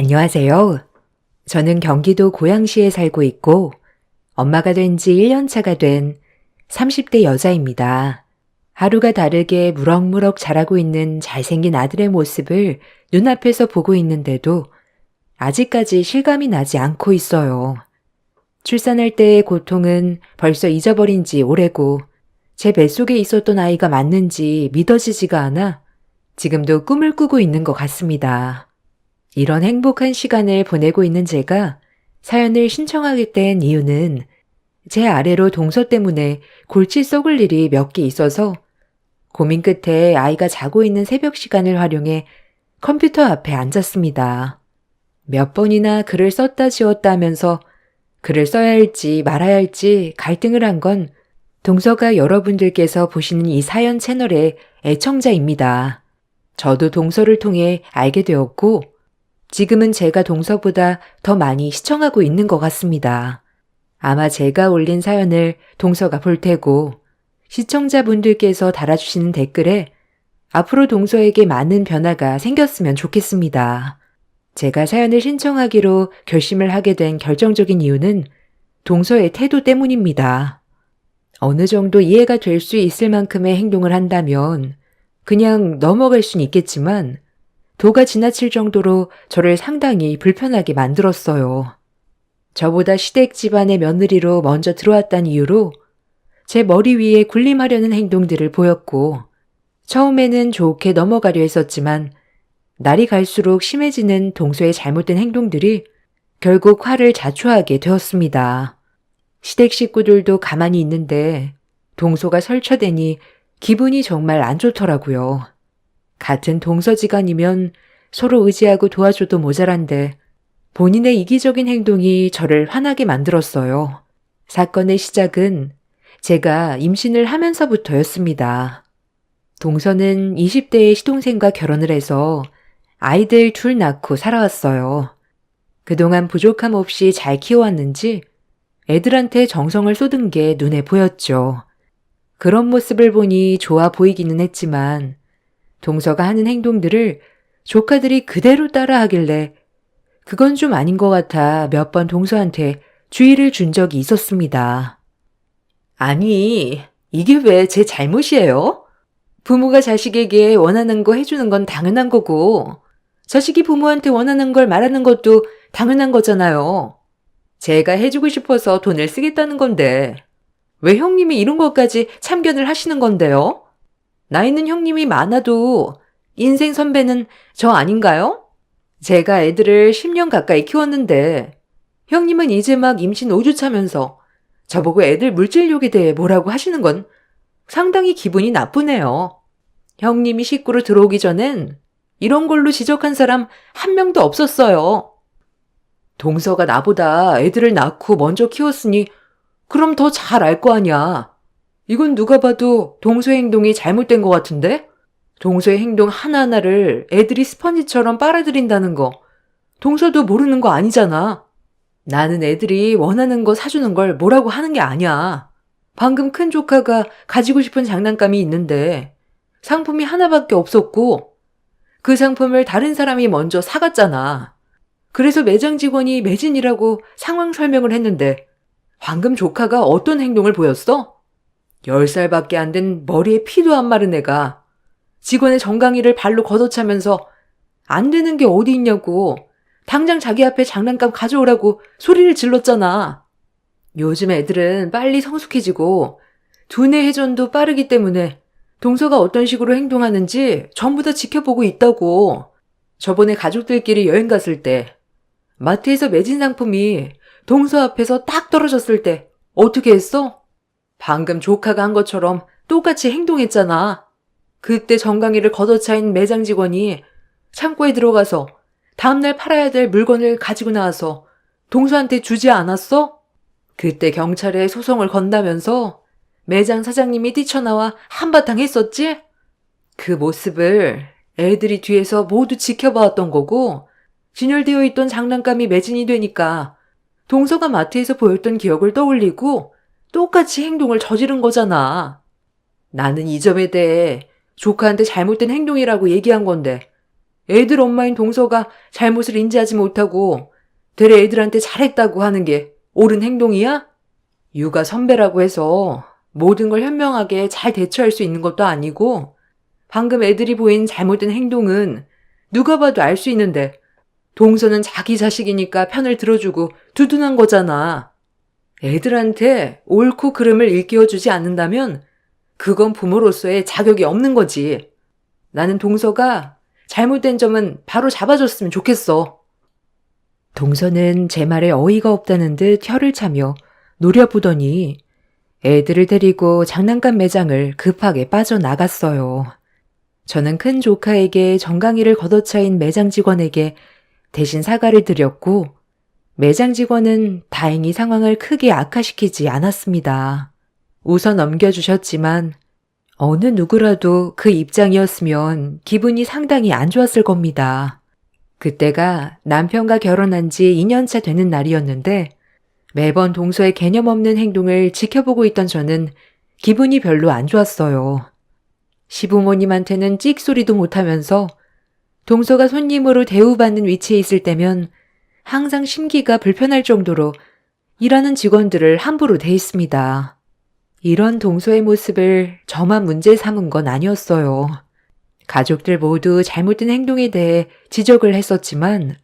안녕하세요. 저는 경기도 고양시에 살고 있고 엄마가 된 지 1년 차가 된 30대 여자입니다. 하루가 다르게 무럭무럭 자라고 있는 잘생긴 아들의 모습을 눈앞에서 보고 있는데도 아직까지 실감이 나지 않고 있어요. 출산할 때의 고통은 벌써 잊어버린 지 오래고 제 뱃속에 있었던 아이가 맞는지 믿어지지가 않아 지금도 꿈을 꾸고 있는 것 같습니다. 이런 행복한 시간을 보내고 있는 제가 사연을 신청하게 된 이유는 제 아래로 동서 때문에 골치 썩을 일이 몇 개 있어서 고민 끝에 아이가 자고 있는 새벽 시간을 활용해 컴퓨터 앞에 앉았습니다. 몇 번이나 글을 썼다 지웠다 하면서 글을 써야 할지 말아야 할지 갈등을 한 건 동서가 여러분들께서 보시는 이 사연 채널의 애청자입니다. 저도 동서를 통해 알게 되었고 지금은 제가 동서보다 더 많이 시청하고 있는 것 같습니다. 아마 제가 올린 사연을 동서가 볼 테고 시청자분들께서 달아주시는 댓글에 앞으로 동서에게 많은 변화가 생겼으면 좋겠습니다. 제가 사연을 신청하기로 결심을 하게 된 결정적인 이유는 동서의 태도 때문입니다. 어느 정도 이해가 될 수 있을 만큼의 행동을 한다면 그냥 넘어갈 순 있겠지만 도가 지나칠 정도로 저를 상당히 불편하게 만들었어요. 저보다 시댁 집안의 며느리로 먼저 들어왔다는 이유로 제 머리 위에 군림하려는 행동들을 보였고 처음에는 좋게 넘어가려 했었지만 날이 갈수록 심해지는 동서의 잘못된 행동들이 결국 화를 자초하게 되었습니다. 시댁 식구들도 가만히 있는데 동서가 설쳐대니 기분이 정말 안 좋더라고요. 같은 동서지간이면 서로 의지하고 도와줘도 모자란데 본인의 이기적인 행동이 저를 화나게 만들었어요. 사건의 시작은 제가 임신을 하면서부터였습니다. 동서는 20대의 시동생과 결혼을 해서 아이들 둘 낳고 살아왔어요. 그동안 부족함 없이 잘 키워왔는지 애들한테 정성을 쏟은 게 눈에 보였죠. 그런 모습을 보니 좋아 보이기는 했지만 동서가 하는 행동들을 조카들이 그대로 따라하길래 그건 좀 아닌 것 같아 몇 번 동서한테 주의를 준 적이 있었습니다. 아니, 이게 왜 제 잘못이에요? 부모가 자식에게 원하는 거 해주는 건 당연한 거고 자식이 부모한테 원하는 걸 말하는 것도 당연한 거잖아요. 제가 해주고 싶어서 돈을 쓰겠다는 건데 왜 형님이 이런 것까지 참견을 하시는 건데요? 나이는 형님이 많아도 인생 선배는 저 아닌가요? 제가 애들을 10년 가까이 키웠는데 형님은 이제 막 임신 5주 차면서 저보고 애들 물질욕에 대해 뭐라고 하시는 건 상당히 기분이 나쁘네요. 형님이 식구로 들어오기 전엔 이런 걸로 지적한 사람 한 명도 없었어요. 동서가 나보다 애들을 낳고 먼저 키웠으니 그럼 더 잘 알 거 아냐. 이건 누가 봐도 동서의 행동이 잘못된 것 같은데? 동서의 행동 하나하나를 애들이 스펀지처럼 빨아들인다는 거 동서도 모르는 거 아니잖아. 나는 애들이 원하는 거 사주는 걸 뭐라고 하는 게 아니야. 방금 큰 조카가 가지고 싶은 장난감이 있는데 상품이 하나밖에 없었고 그 상품을 다른 사람이 먼저 사갔잖아. 그래서 매장 직원이 매진이라고 상황 설명을 했는데 방금 조카가 어떤 행동을 보였어? 10살밖에 안 된 머리에 피도 안 마른 애가 직원의 정강이를 발로 걷어차면서 안 되는 게 어디 있냐고 당장 자기 앞에 장난감 가져오라고 소리를 질렀잖아. 요즘 애들은 빨리 성숙해지고 두뇌 회전도 빠르기 때문에 동서가 어떤 식으로 행동하는지 전부 다 지켜보고 있다고. 저번에 가족들끼리 여행 갔을 때 마트에서 매진 상품이 동서 앞에서 딱 떨어졌을 때 어떻게 했어? 방금 조카가 한 것처럼 똑같이 행동했잖아. 그때 정강이를 걷어차인 매장 직원이 창고에 들어가서 다음날 팔아야 될 물건을 가지고 나와서 동서한테 주지 않았어? 그때 경찰에 소송을 건다면서 매장 사장님이 뛰쳐나와 한바탕 했었지? 그 모습을 애들이 뒤에서 모두 지켜봐왔던 거고 진열되어 있던 장난감이 매진이 되니까 동서가 마트에서 보였던 기억을 떠올리고 똑같이 행동을 저지른 거잖아. 나는 이 점에 대해 조카한테 잘못된 행동이라고 얘기한 건데 애들 엄마인 동서가 잘못을 인지하지 못하고 되레 애들한테 잘했다고 하는 게 옳은 행동이야? 육아 선배라고 해서 모든 걸 현명하게 잘 대처할 수 있는 것도 아니고 방금 애들이 보인 잘못된 행동은 누가 봐도 알 수 있는데 동서는 자기 자식이니까 편을 들어주고 두둔한 거잖아. 애들한테 옳고 그름을 일깨워주지 않는다면 그건 부모로서의 자격이 없는 거지. 나는 동서가 잘못된 점은 바로 잡아줬으면 좋겠어. 동서는 제 말에 어이가 없다는 듯 혀를 차며 노려보더니 애들을 데리고 장난감 매장을 급하게 빠져나갔어요. 저는 큰 조카에게 정강이를 걷어차인 매장 직원에게 대신 사과를 드렸고 매장 직원은 다행히 상황을 크게 악화시키지 않았습니다. 웃어 넘겨주셨지만 어느 누구라도 그 입장이었으면 기분이 상당히 안 좋았을 겁니다. 그때가 남편과 결혼한 지 2년차 되는 날이었는데 매번 동서의 개념 없는 행동을 지켜보고 있던 저는 기분이 별로 안 좋았어요. 시부모님한테는 찍소리도 못하면서 동서가 손님으로 대우받는 위치에 있을 때면 항상 심기가 불편할 정도로 일하는 직원들을 함부로 대했습니다. 이런 동서의 모습을 저만 문제 삼은 건 아니었어요. 가족들 모두 잘못된 행동에 대해 지적을 했었지만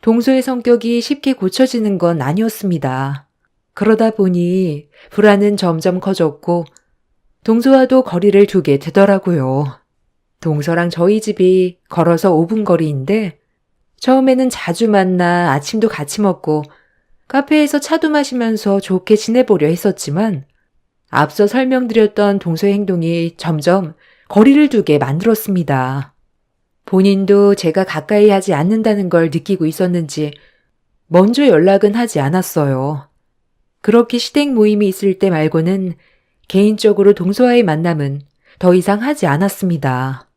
동서의 성격이 쉽게 고쳐지는 건 아니었습니다. 그러다 보니 불안은 점점 커졌고 동서와도 거리를 두게 되더라고요. 동서랑 저희 집이 걸어서 5분 거리인데 처음에는 자주 만나 아침도 같이 먹고 카페에서 차도 마시면서 좋게 지내보려 했었지만 앞서 설명드렸던 동서의 행동이 점점 거리를 두게 만들었습니다. 본인도 제가 가까이 하지 않는다는 걸 느끼고 있었는지 먼저 연락은 하지 않았어요. 그렇게 시댁 모임이 있을 때 말고는 개인적으로 동서와의 만남은 더 이상 하지 않았습니다.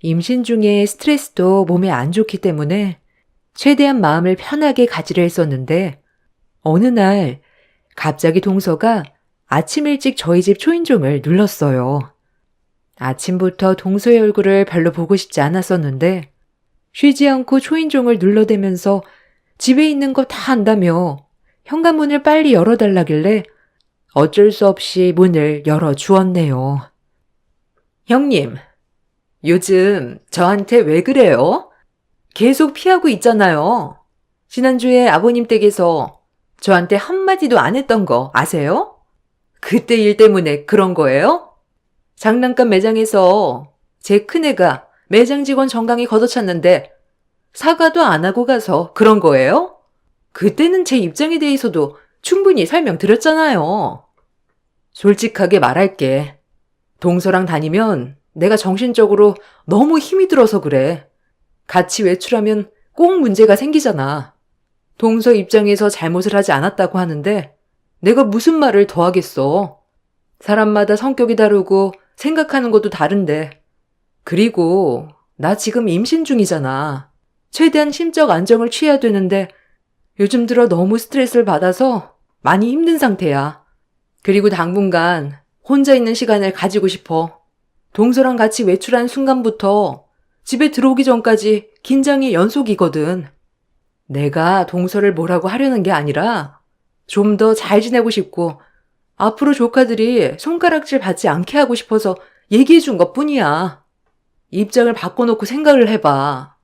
임신 중에 스트레스도 몸에 안 좋기 때문에 최대한 마음을 편하게 가지려 했었는데 어느 날 갑자기 동서가 아침 일찍 저희 집 초인종을 눌렀어요. 아침부터 동서의 얼굴을 별로 보고 싶지 않았었는데 쉬지 않고 초인종을 눌러대면서 집에 있는 거 다 안다며 현관문을 빨리 열어달라길래 어쩔 수 없이 문을 열어주었네요. 형님, 요즘 저한테 왜 그래요? 계속 피하고 있잖아요. 지난주에 아버님 댁에서 저한테 한마디도 안 했던 거 아세요? 그때 일 때문에 그런 거예요? 장난감 매장에서 제 큰애가 매장 직원 정강이 걷어찼는데 사과도 안 하고 가서 그런 거예요? 그때는 제 입장에 대해서도 충분히 설명드렸잖아요. 솔직하게 말할게. 동서랑 다니면 내가 정신적으로 너무 힘이 들어서 그래. 같이 외출하면 꼭 문제가 생기잖아. 동서 입장에서 잘못을 하지 않았다고 하는데 내가 무슨 말을 더 하겠어. 사람마다 성격이 다르고 생각하는 것도 다른데. 그리고 나 지금 임신 중이잖아. 최대한 심적 안정을 취해야 되는데 요즘 들어 너무 스트레스를 받아서 많이 힘든 상태야. 그리고 당분간 혼자 있는 시간을 가지고 싶어. 동서랑 같이 외출한 순간부터 집에 들어오기 전까지 긴장의 연속이거든. 내가 동서를 뭐라고 하려는 게 아니라 좀 더 잘 지내고 싶고 앞으로 조카들이 손가락질 받지 않게 하고 싶어서 얘기해 준 것뿐이야. 입장을 바꿔놓고 생각을 해봐.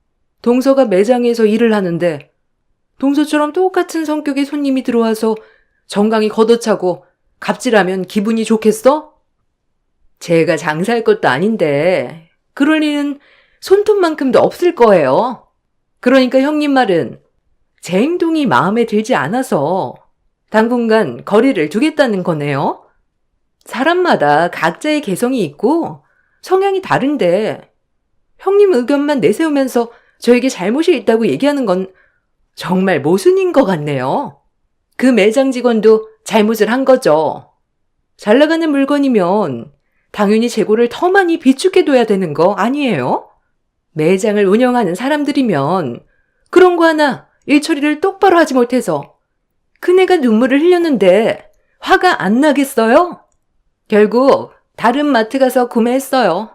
동서가 매장에서 일을 하는데 동서처럼 똑같은 성격의 손님이 들어와서 정강이 걷어차고 갑질하면 기분이 좋겠어? 제가 장사할 것도 아닌데 그럴 일은 손톱만큼도 없을 거예요. 그러니까 형님 말은 제 행동이 마음에 들지 않아서 당분간 거리를 두겠다는 거네요. 사람마다 각자의 개성이 있고 성향이 다른데 형님 의견만 내세우면서 저에게 잘못이 있다고 얘기하는 건 정말 모순인 것 같네요. 그 매장 직원도 잘못을 한 거죠. 잘 나가는 물건이면 당연히 재고를 더 많이 비축해둬야 되는 거 아니에요? 매장을 운영하는 사람들이면 그런 거 하나 일 처리를 똑바로 하지 못해서 큰애가 눈물을 흘렸는데 화가 안 나겠어요? 결국 다른 마트 가서 구매했어요.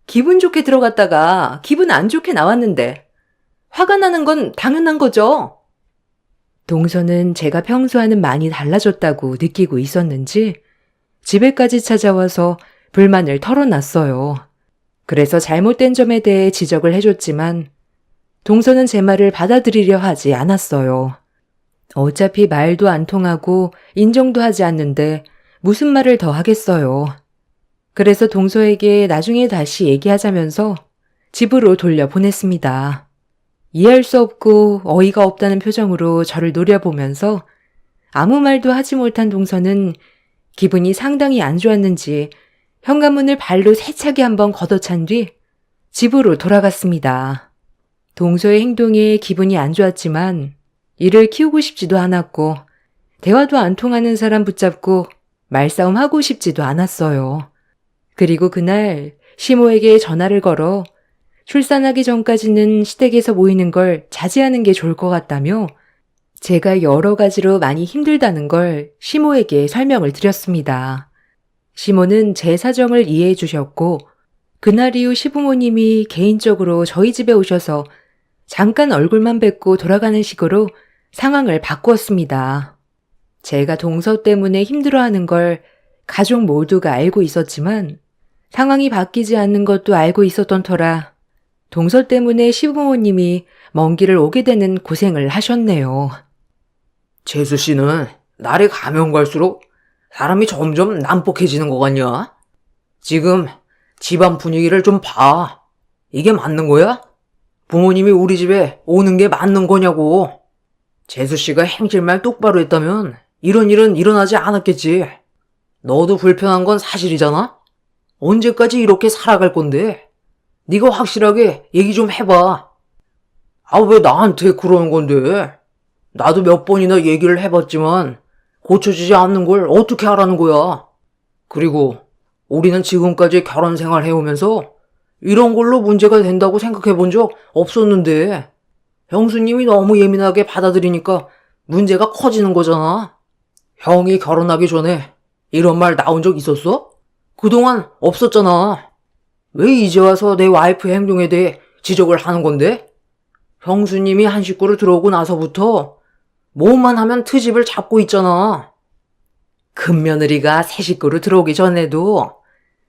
기분 좋게 들어갔다가 기분 안 좋게 나왔는데 화가 나는 건 당연한 거죠. 동서는 제가 평소와는 많이 달라졌다고 느끼고 있었는지 집에까지 찾아와서 불만을 털어놨어요. 그래서 잘못된 점에 대해 지적을 해줬지만 동서는 제 말을 받아들이려 하지 않았어요. 어차피 말도 안 통하고 인정도 하지 않는데 무슨 말을 더 하겠어요. 그래서 동서에게 나중에 다시 얘기하자면서 집으로 돌려보냈습니다. 이해할 수 없고 어이가 없다는 표정으로 저를 노려보면서 아무 말도 하지 못한 동서는 기분이 상당히 안 좋았는지 현관문을 발로 세차게 한번 걷어찬 뒤 집으로 돌아갔습니다. 동서의 행동에 기분이 안 좋았지만 이를 키우고 싶지도 않았고 대화도 안 통하는 사람 붙잡고 말싸움하고 싶지도 않았어요. 그리고 그날 시모에게 전화를 걸어 출산하기 전까지는 시댁에서 모이는 걸 자제하는 게 좋을 것 같다며 제가 여러 가지로 많이 힘들다는 걸 시모에게 설명을 드렸습니다. 시모는 제 사정을 이해해 주셨고 그날 이후 시부모님이 개인적으로 저희 집에 오셔서 잠깐 얼굴만 뵙고 돌아가는 식으로 상황을 바꾸었습니다. 제가 동서 때문에 힘들어하는 걸 가족 모두가 알고 있었지만 상황이 바뀌지 않는 것도 알고 있었던 터라 동서 때문에 시부모님이 먼 길을 오게 되는 고생을 하셨네요. 재수 씨는 날이 가면 갈수록 사람이 점점 난폭해지는 것 같냐? 지금 집안 분위기를 좀 봐. 이게 맞는 거야? 부모님이 우리 집에 오는 게 맞는 거냐고. 재수 씨가 행실말 똑바로 했다면 이런 일은 일어나지 않았겠지. 너도 불편한 건 사실이잖아? 언제까지 이렇게 살아갈 건데? 네가 확실하게 얘기 좀 해봐. 아, 왜 나한테 그러는 건데? 나도 몇 번이나 얘기를 해봤지만 고쳐지지 않는 걸 어떻게 하라는 거야? 그리고 우리는 지금까지 결혼 생활 해오면서 이런 걸로 문제가 된다고 생각해 본 적 없었는데 형수님이 너무 예민하게 받아들이니까 문제가 커지는 거잖아. 형이 결혼하기 전에 이런 말 나온 적 있었어? 그동안 없었잖아. 왜 이제 와서 내 와이프의 행동에 대해 지적을 하는 건데? 형수님이 한 식구를 들어오고 나서부터 뭐만 하면 트집을 잡고 있잖아. 큰며느리가 새 식구로 들어오기 전에도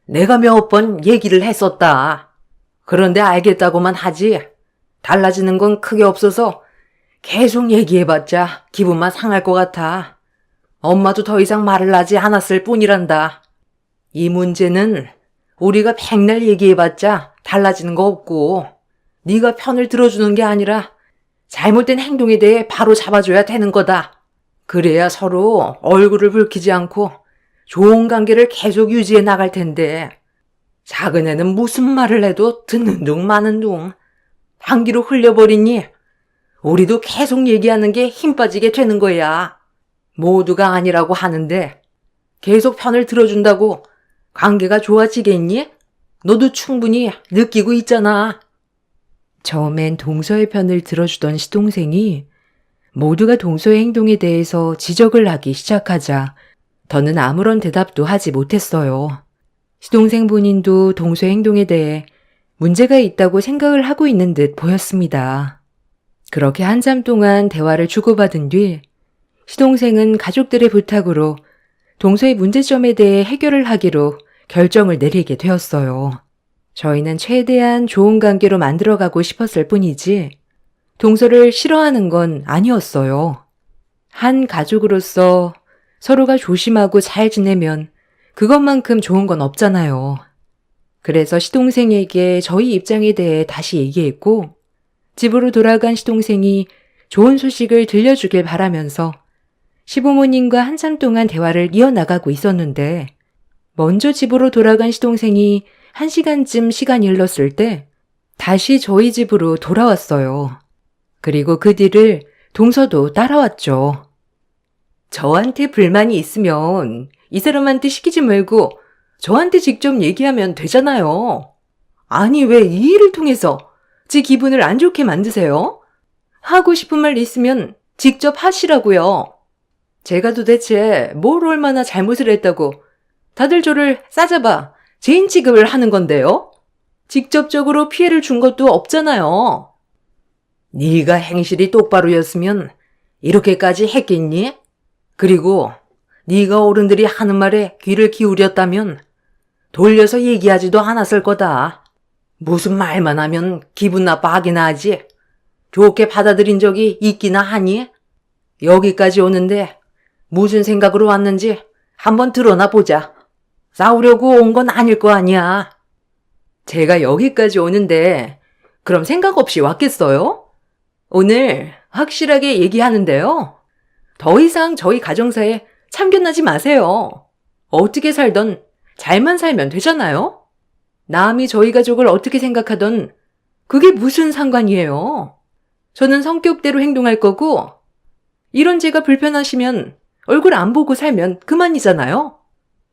내가 몇 번 얘기를 했었다. 그런데 알겠다고만 하지 달라지는 건 크게 없어서 계속 얘기해봤자 기분만 상할 것 같아. 엄마도 더 이상 말을 하지 않았을 뿐이란다. 이 문제는 우리가 백날 얘기해봤자 달라지는 거 없고 네가 편을 들어주는 게 아니라 잘못된 행동에 대해 바로 잡아줘야 되는 거다. 그래야 서로 얼굴을 붉히지 않고 좋은 관계를 계속 유지해 나갈 텐데 작은 애는 무슨 말을 해도 듣는 둥 마는 둥 한기로 흘려버리니 우리도 계속 얘기하는 게 힘 빠지게 되는 거야. 모두가 아니라고 하는데 계속 편을 들어준다고 관계가 좋아지겠니? 너도 충분히 느끼고 있잖아. 처음엔 동서의 편을 들어주던 시동생이 모두가 동서의 행동에 대해서 지적을 하기 시작하자 더는 아무런 대답도 하지 못했어요. 시동생 본인도 동서의 행동에 대해 문제가 있다고 생각을 하고 있는 듯 보였습니다. 그렇게 한참 동안 대화를 주고받은 뒤 시동생은 가족들의 부탁으로 동서의 문제점에 대해 해결을 하기로 결정을 내리게 되었어요. 저희는 최대한 좋은 관계로 만들어가고 싶었을 뿐이지 동서를 싫어하는 건 아니었어요. 한 가족으로서 서로가 조심하고 잘 지내면 그것만큼 좋은 건 없잖아요. 그래서 시동생에게 저희 입장에 대해 다시 얘기했고 집으로 돌아간 시동생이 좋은 소식을 들려주길 바라면서 시부모님과 한참 동안 대화를 이어나가고 있었는데 먼저 집으로 돌아간 시동생이 1시간쯤 시간이 흘렀을 때 다시 저희 집으로 돌아왔어요. 그리고 그 뒤를 동서도 따라왔죠. 저한테 불만이 있으면 이 사람한테 시키지 말고 저한테 직접 얘기하면 되잖아요. 아니 왜 이 일을 통해서 제 기분을 안 좋게 만드세요? 하고 싶은 말 있으면 직접 하시라고요. 제가 도대체 뭘 얼마나 잘못을 했다고 다들 저를 싸잡아 죄인 취급을 하는 건데요? 직접적으로 피해를 준 것도 없잖아요. 네가 행실이 똑바로였으면 이렇게까지 했겠니? 그리고 네가 어른들이 하는 말에 귀를 기울였다면 돌려서 얘기하지도 않았을 거다. 무슨 말만 하면 기분 나빠하기나 하지. 좋게 받아들인 적이 있기나 하니? 여기까지 오는데 무슨 생각으로 왔는지 한번 드러나 보자. 싸우려고 온 건 아닐 거 아니야. 제가 여기까지 오는데 그럼 생각 없이 왔겠어요? 오늘 확실하게 얘기하는데요. 더 이상 저희 가정사에 참견하지 마세요. 어떻게 살던 잘만 살면 되잖아요? 남이 저희 가족을 어떻게 생각하던 그게 무슨 상관이에요? 저는 성격대로 행동할 거고 이런 제가 불편하시면 얼굴 안 보고 살면 그만이잖아요.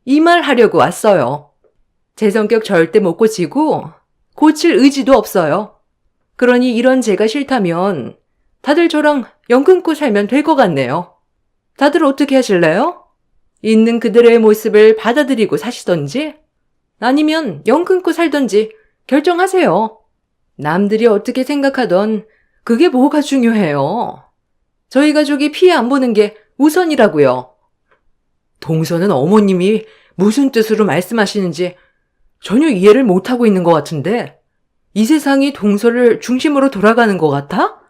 이 말 하려고 왔어요. 제 성격 절대 못 고치고 고칠 의지도 없어요. 그러니 이런 제가 싫다면 다들 저랑 연 끊고 살면 될 것 같네요. 다들 어떻게 하실래요? 있는 그대로의 모습을 받아들이고 사시던지 아니면 연 끊고 살던지 결정하세요. 남들이 어떻게 생각하던 그게 뭐가 중요해요. 저희 가족이 피해 안 보는 게 우선이라고요. 동서는 어머님이 무슨 뜻으로 말씀하시는지 전혀 이해를 못하고 있는 것 같은데 이 세상이 동서를 중심으로 돌아가는 것 같아?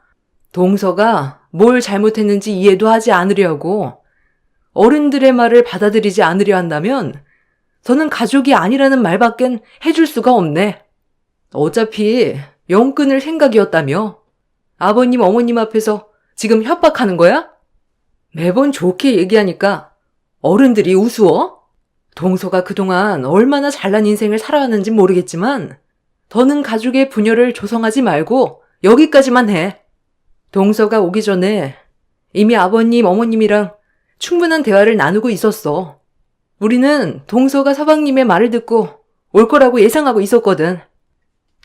동서가 뭘 잘못했는지 이해도 하지 않으려고 어른들의 말을 받아들이지 않으려 한다면 저는 가족이 아니라는 말밖엔 해줄 수가 없네. 어차피 연 끊을 생각이었다며 아버님 어머님 앞에서 지금 협박하는 거야? 매번 좋게 얘기하니까 어른들이 우스워? 동서가 그동안 얼마나 잘난 인생을 살아왔는지 모르겠지만 더는 가족의 분열을 조성하지 말고 여기까지만 해. 동서가 오기 전에 이미 아버님 어머님이랑 충분한 대화를 나누고 있었어. 우리는 동서가 서방님의 말을 듣고 올 거라고 예상하고 있었거든.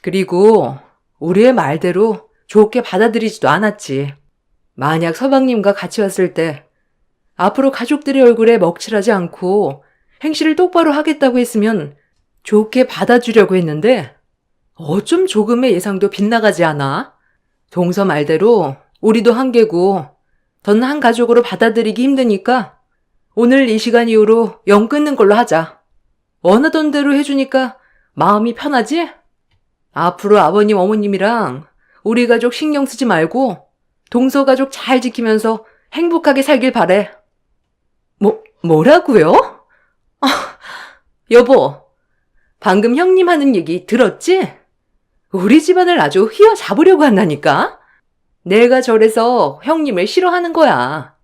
그리고 우리의 말대로 좋게 받아들이지도 않았지. 만약 서방님과 같이 왔을 때 앞으로 가족들의 얼굴에 먹칠하지 않고 행실을 똑바로 하겠다고 했으면 좋게 받아주려고 했는데 어쩜 조금의 예상도 빗나가지 않아? 동서 말대로 우리도 한계고 더는 한 가족으로 받아들이기 힘드니까 오늘 이 시간 이후로 연 끊는 걸로 하자. 원하던 대로 해주니까 마음이 편하지? 앞으로 아버님 어머님이랑 우리 가족 신경 쓰지 말고 동서 가족 잘 지키면서 행복하게 살길 바래. 뭐라고요? 여보, 방금 형님 하는 얘기 들었지? 우리 집안을 아주 휘어잡으려고 한다니까? 내가 저래서 형님을 싫어하는 거야.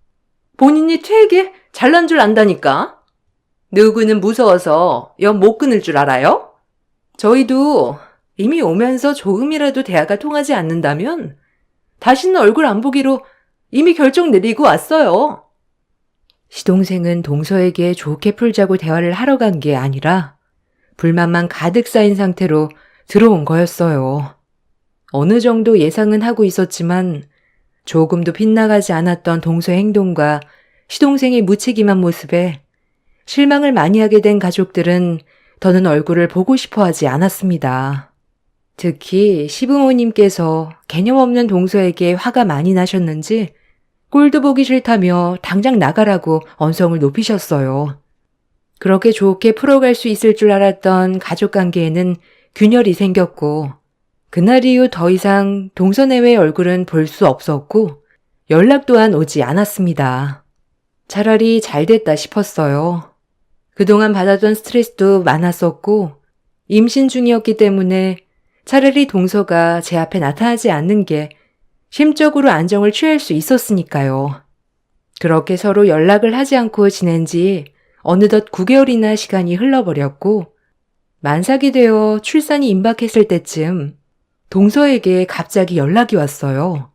본인이 되게 잘난 줄 안다니까? 누구는 무서워서 연 못 끊을 줄 알아요? 저희도 이미 오면서 조금이라도 대화가 통하지 않는다면 다시는 얼굴 안 보기로 이미 결정 내리고 왔어요. 시동생은 동서에게 좋게 풀자고 대화를 하러 간 게 아니라 불만만 가득 쌓인 상태로 들어온 거였어요. 어느 정도 예상은 하고 있었지만 조금도 빗나가지 않았던 동서의 행동과 시동생의 무책임한 모습에 실망을 많이 하게 된 가족들은 더는 얼굴을 보고 싶어 하지 않았습니다. 특히 시부모님께서 개념 없는 동서에게 화가 많이 나셨는지 꼴도 보기 싫다며 당장 나가라고 언성을 높이셨어요. 그렇게 좋게 풀어갈 수 있을 줄 알았던 가족관계에는 균열이 생겼고 그날 이후 더 이상 동서 내외의 얼굴은 볼 수 없었고 연락 또한 오지 않았습니다. 차라리 잘 됐다 싶었어요. 그동안 받았던 스트레스도 많았었고 임신 중이었기 때문에 차라리 동서가 제 앞에 나타나지 않는 게 심적으로 안정을 취할 수 있었으니까요. 그렇게 서로 연락을 하지 않고 지낸 지 어느덧 9개월이나 시간이 흘러버렸고 만삭이 되어 출산이 임박했을 때쯤 동서에게 갑자기 연락이 왔어요.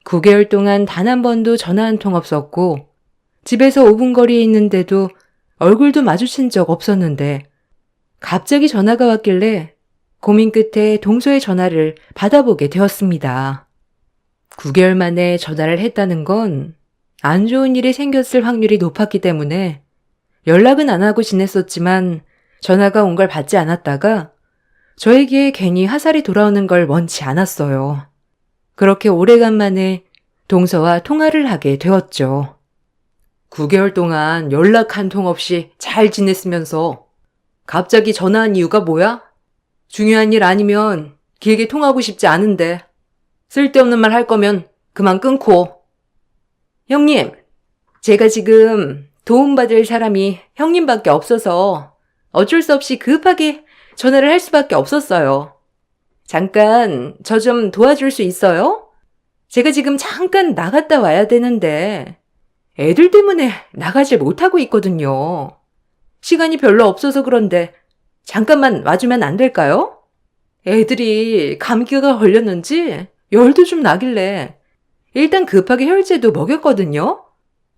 9개월 동안 단 한 번도 전화 한 통 없었고 집에서 5분 거리에 있는데도 얼굴도 마주친 적 없었는데 갑자기 전화가 왔길래 고민 끝에 동서의 전화를 받아보게 되었습니다. 9개월 만에 전화를 했다는 건 안 좋은 일이 생겼을 확률이 높았기 때문에 연락은 안 하고 지냈었지만 전화가 온 걸 받지 않았다가 저에게 괜히 화살이 돌아오는 걸 원치 않았어요. 그렇게 오래간만에 동서와 통화를 하게 되었죠. 9개월 동안 연락 한 통 없이 잘 지냈으면서 갑자기 전화한 이유가 뭐야? 중요한 일 아니면 길게 통하고 싶지 않은데 쓸데없는 말 할 거면 그만 끊고. 형님, 제가 지금 도움받을 사람이 형님밖에 없어서 어쩔 수 없이 급하게 전화를 할 수밖에 없었어요. 잠깐 저 좀 도와줄 수 있어요? 제가 지금 잠깐 나갔다 와야 되는데 애들 때문에 나가질 못하고 있거든요. 시간이 별로 없어서 그런데 잠깐만 와주면 안 될까요? 애들이 감기가 걸렸는지 열도 좀 나길래 일단 급하게 혈제도 먹였거든요.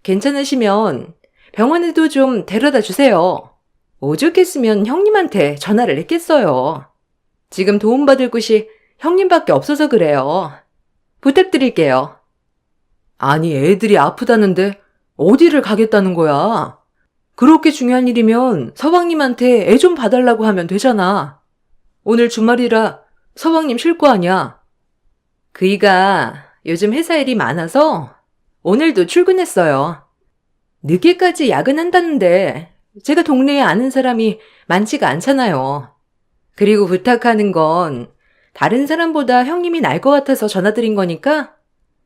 괜찮으시면 병원에도 좀 데려다 주세요. 오죽했으면 형님한테 전화를 했겠어요. 지금 도움받을 곳이 형님밖에 없어서 그래요. 부탁드릴게요. 아니, 애들이 아프다는데 어디를 가겠다는 거야? 그렇게 중요한 일이면 서방님한테 애 좀 봐달라고 하면 되잖아. 오늘 주말이라 서방님 쉴 거 아니야. 그이가 요즘 회사 일이 많아서 오늘도 출근했어요. 늦게까지 야근한다는데 제가 동네에 아는 사람이 많지가 않잖아요. 그리고 부탁하는 건 다른 사람보다 형님이 날 것 같아서 전화드린 거니까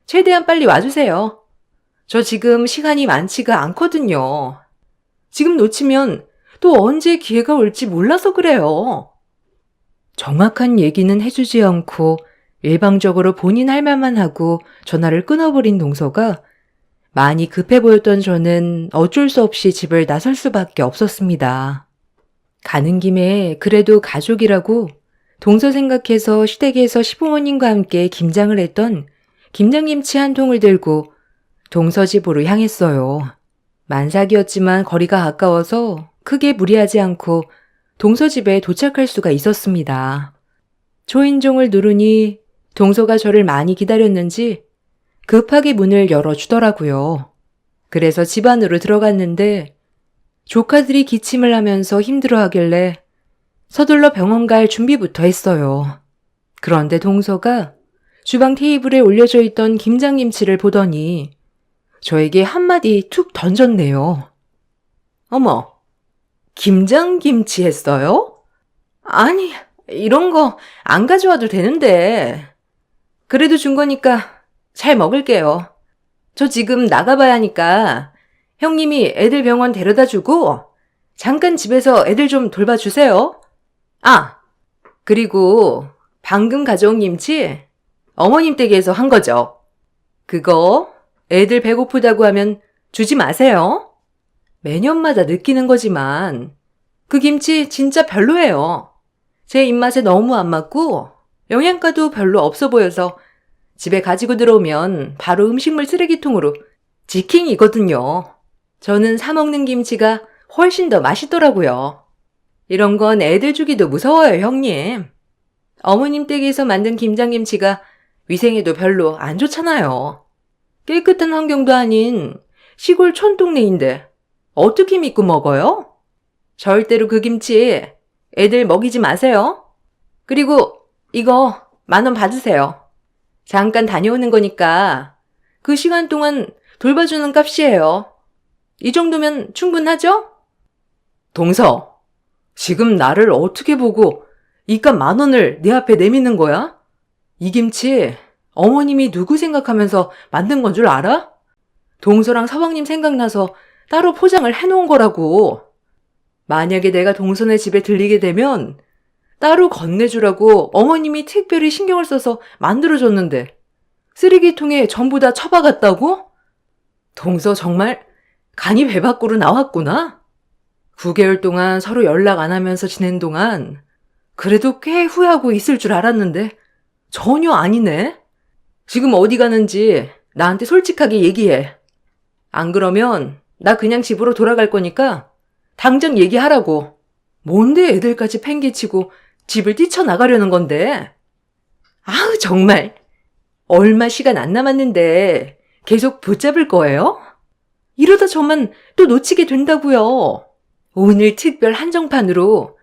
최대한 빨리 와주세요. 저 지금 시간이 많지가 않거든요. 지금 놓치면 또 언제 기회가 올지 몰라서 그래요. 정확한 얘기는 해주지 않고 일방적으로 본인 할 말만 하고 전화를 끊어버린 동서가 많이 급해 보였던 저는 어쩔 수 없이 집을 나설 수밖에 없었습니다. 가는 김에 그래도 가족이라고 동서 생각해서 시댁에서 시부모님과 함께 김장을 했던 김장김치 한 통을 들고 동서 집으로 향했어요. 만삭이었지만 거리가 가까워서 크게 무리하지 않고 동서 집에 도착할 수가 있었습니다. 초인종을 누르니 동서가 저를 많이 기다렸는지 급하게 문을 열어주더라고요. 그래서 집 안으로 들어갔는데 조카들이 기침을 하면서 힘들어하길래 서둘러 병원 갈 준비부터 했어요. 그런데 동서가 주방 테이블에 올려져 있던 김장김치를 보더니 저에게 한마디 툭 던졌네요. 어머, 김장김치 했어요? 아니, 이런 거 안 가져와도 되는데. 그래도 준 거니까 잘 먹을게요. 저 지금 나가봐야 하니까 형님이 애들 병원 데려다 주고 잠깐 집에서 애들 좀 돌봐주세요. 아, 그리고 방금 가져온 김치 어머님 댁에서 한 거죠. 그거 애들 배고프다고 하면 주지 마세요. 매년마다 느끼는 거지만 그 김치 진짜 별로예요. 제 입맛에 너무 안 맞고 영양가도 별로 없어 보여서 집에 가지고 들어오면 바로 음식물 쓰레기통으로 직행이거든요. 저는 사 먹는 김치가 훨씬 더 맛있더라고요. 이런 건 애들 주기도 무서워요, 형님. 어머님 댁에서 만든 김장김치가 위생에도 별로 안 좋잖아요. 깨끗한 환경도 아닌 시골 촌동네인데 어떻게 믿고 먹어요? 절대로 그 김치 애들 먹이지 마세요. 그리고 이거 10,000원 받으세요. 잠깐 다녀오는 거니까 그 시간 동안 돌봐주는 값이에요. 이 정도면 충분하죠? 동서, 지금 나를 어떻게 보고 이깟 10,000원을 내 앞에 내미는 거야? 이 김치 어머님이 누구 생각하면서 만든 건 줄 알아? 동서랑 서방님 생각나서 따로 포장을 해놓은 거라고. 만약에 내가 동서네 집에 들리게 되면 따로 건네주라고 어머님이 특별히 신경을 써서 만들어줬는데 쓰레기통에 전부 다 처박았다고? 동서 정말 간이 배 밖으로 나왔구나. 9개월 동안 서로 연락 안 하면서 지낸 동안 그래도 꽤 후회하고 있을 줄 알았는데 전혀 아니네. 지금 어디 가는지 나한테 솔직하게 얘기해. 안 그러면 나 그냥 집으로 돌아갈 거니까 당장 얘기하라고. 뭔데 애들까지 팽개치고 집을 뛰쳐나가려는 건데. 아우 정말. 얼마 시간 안 남았는데 계속 붙잡을 거예요? 이러다 저만 또 놓치게 된다고요. 오늘 특별 한정판으로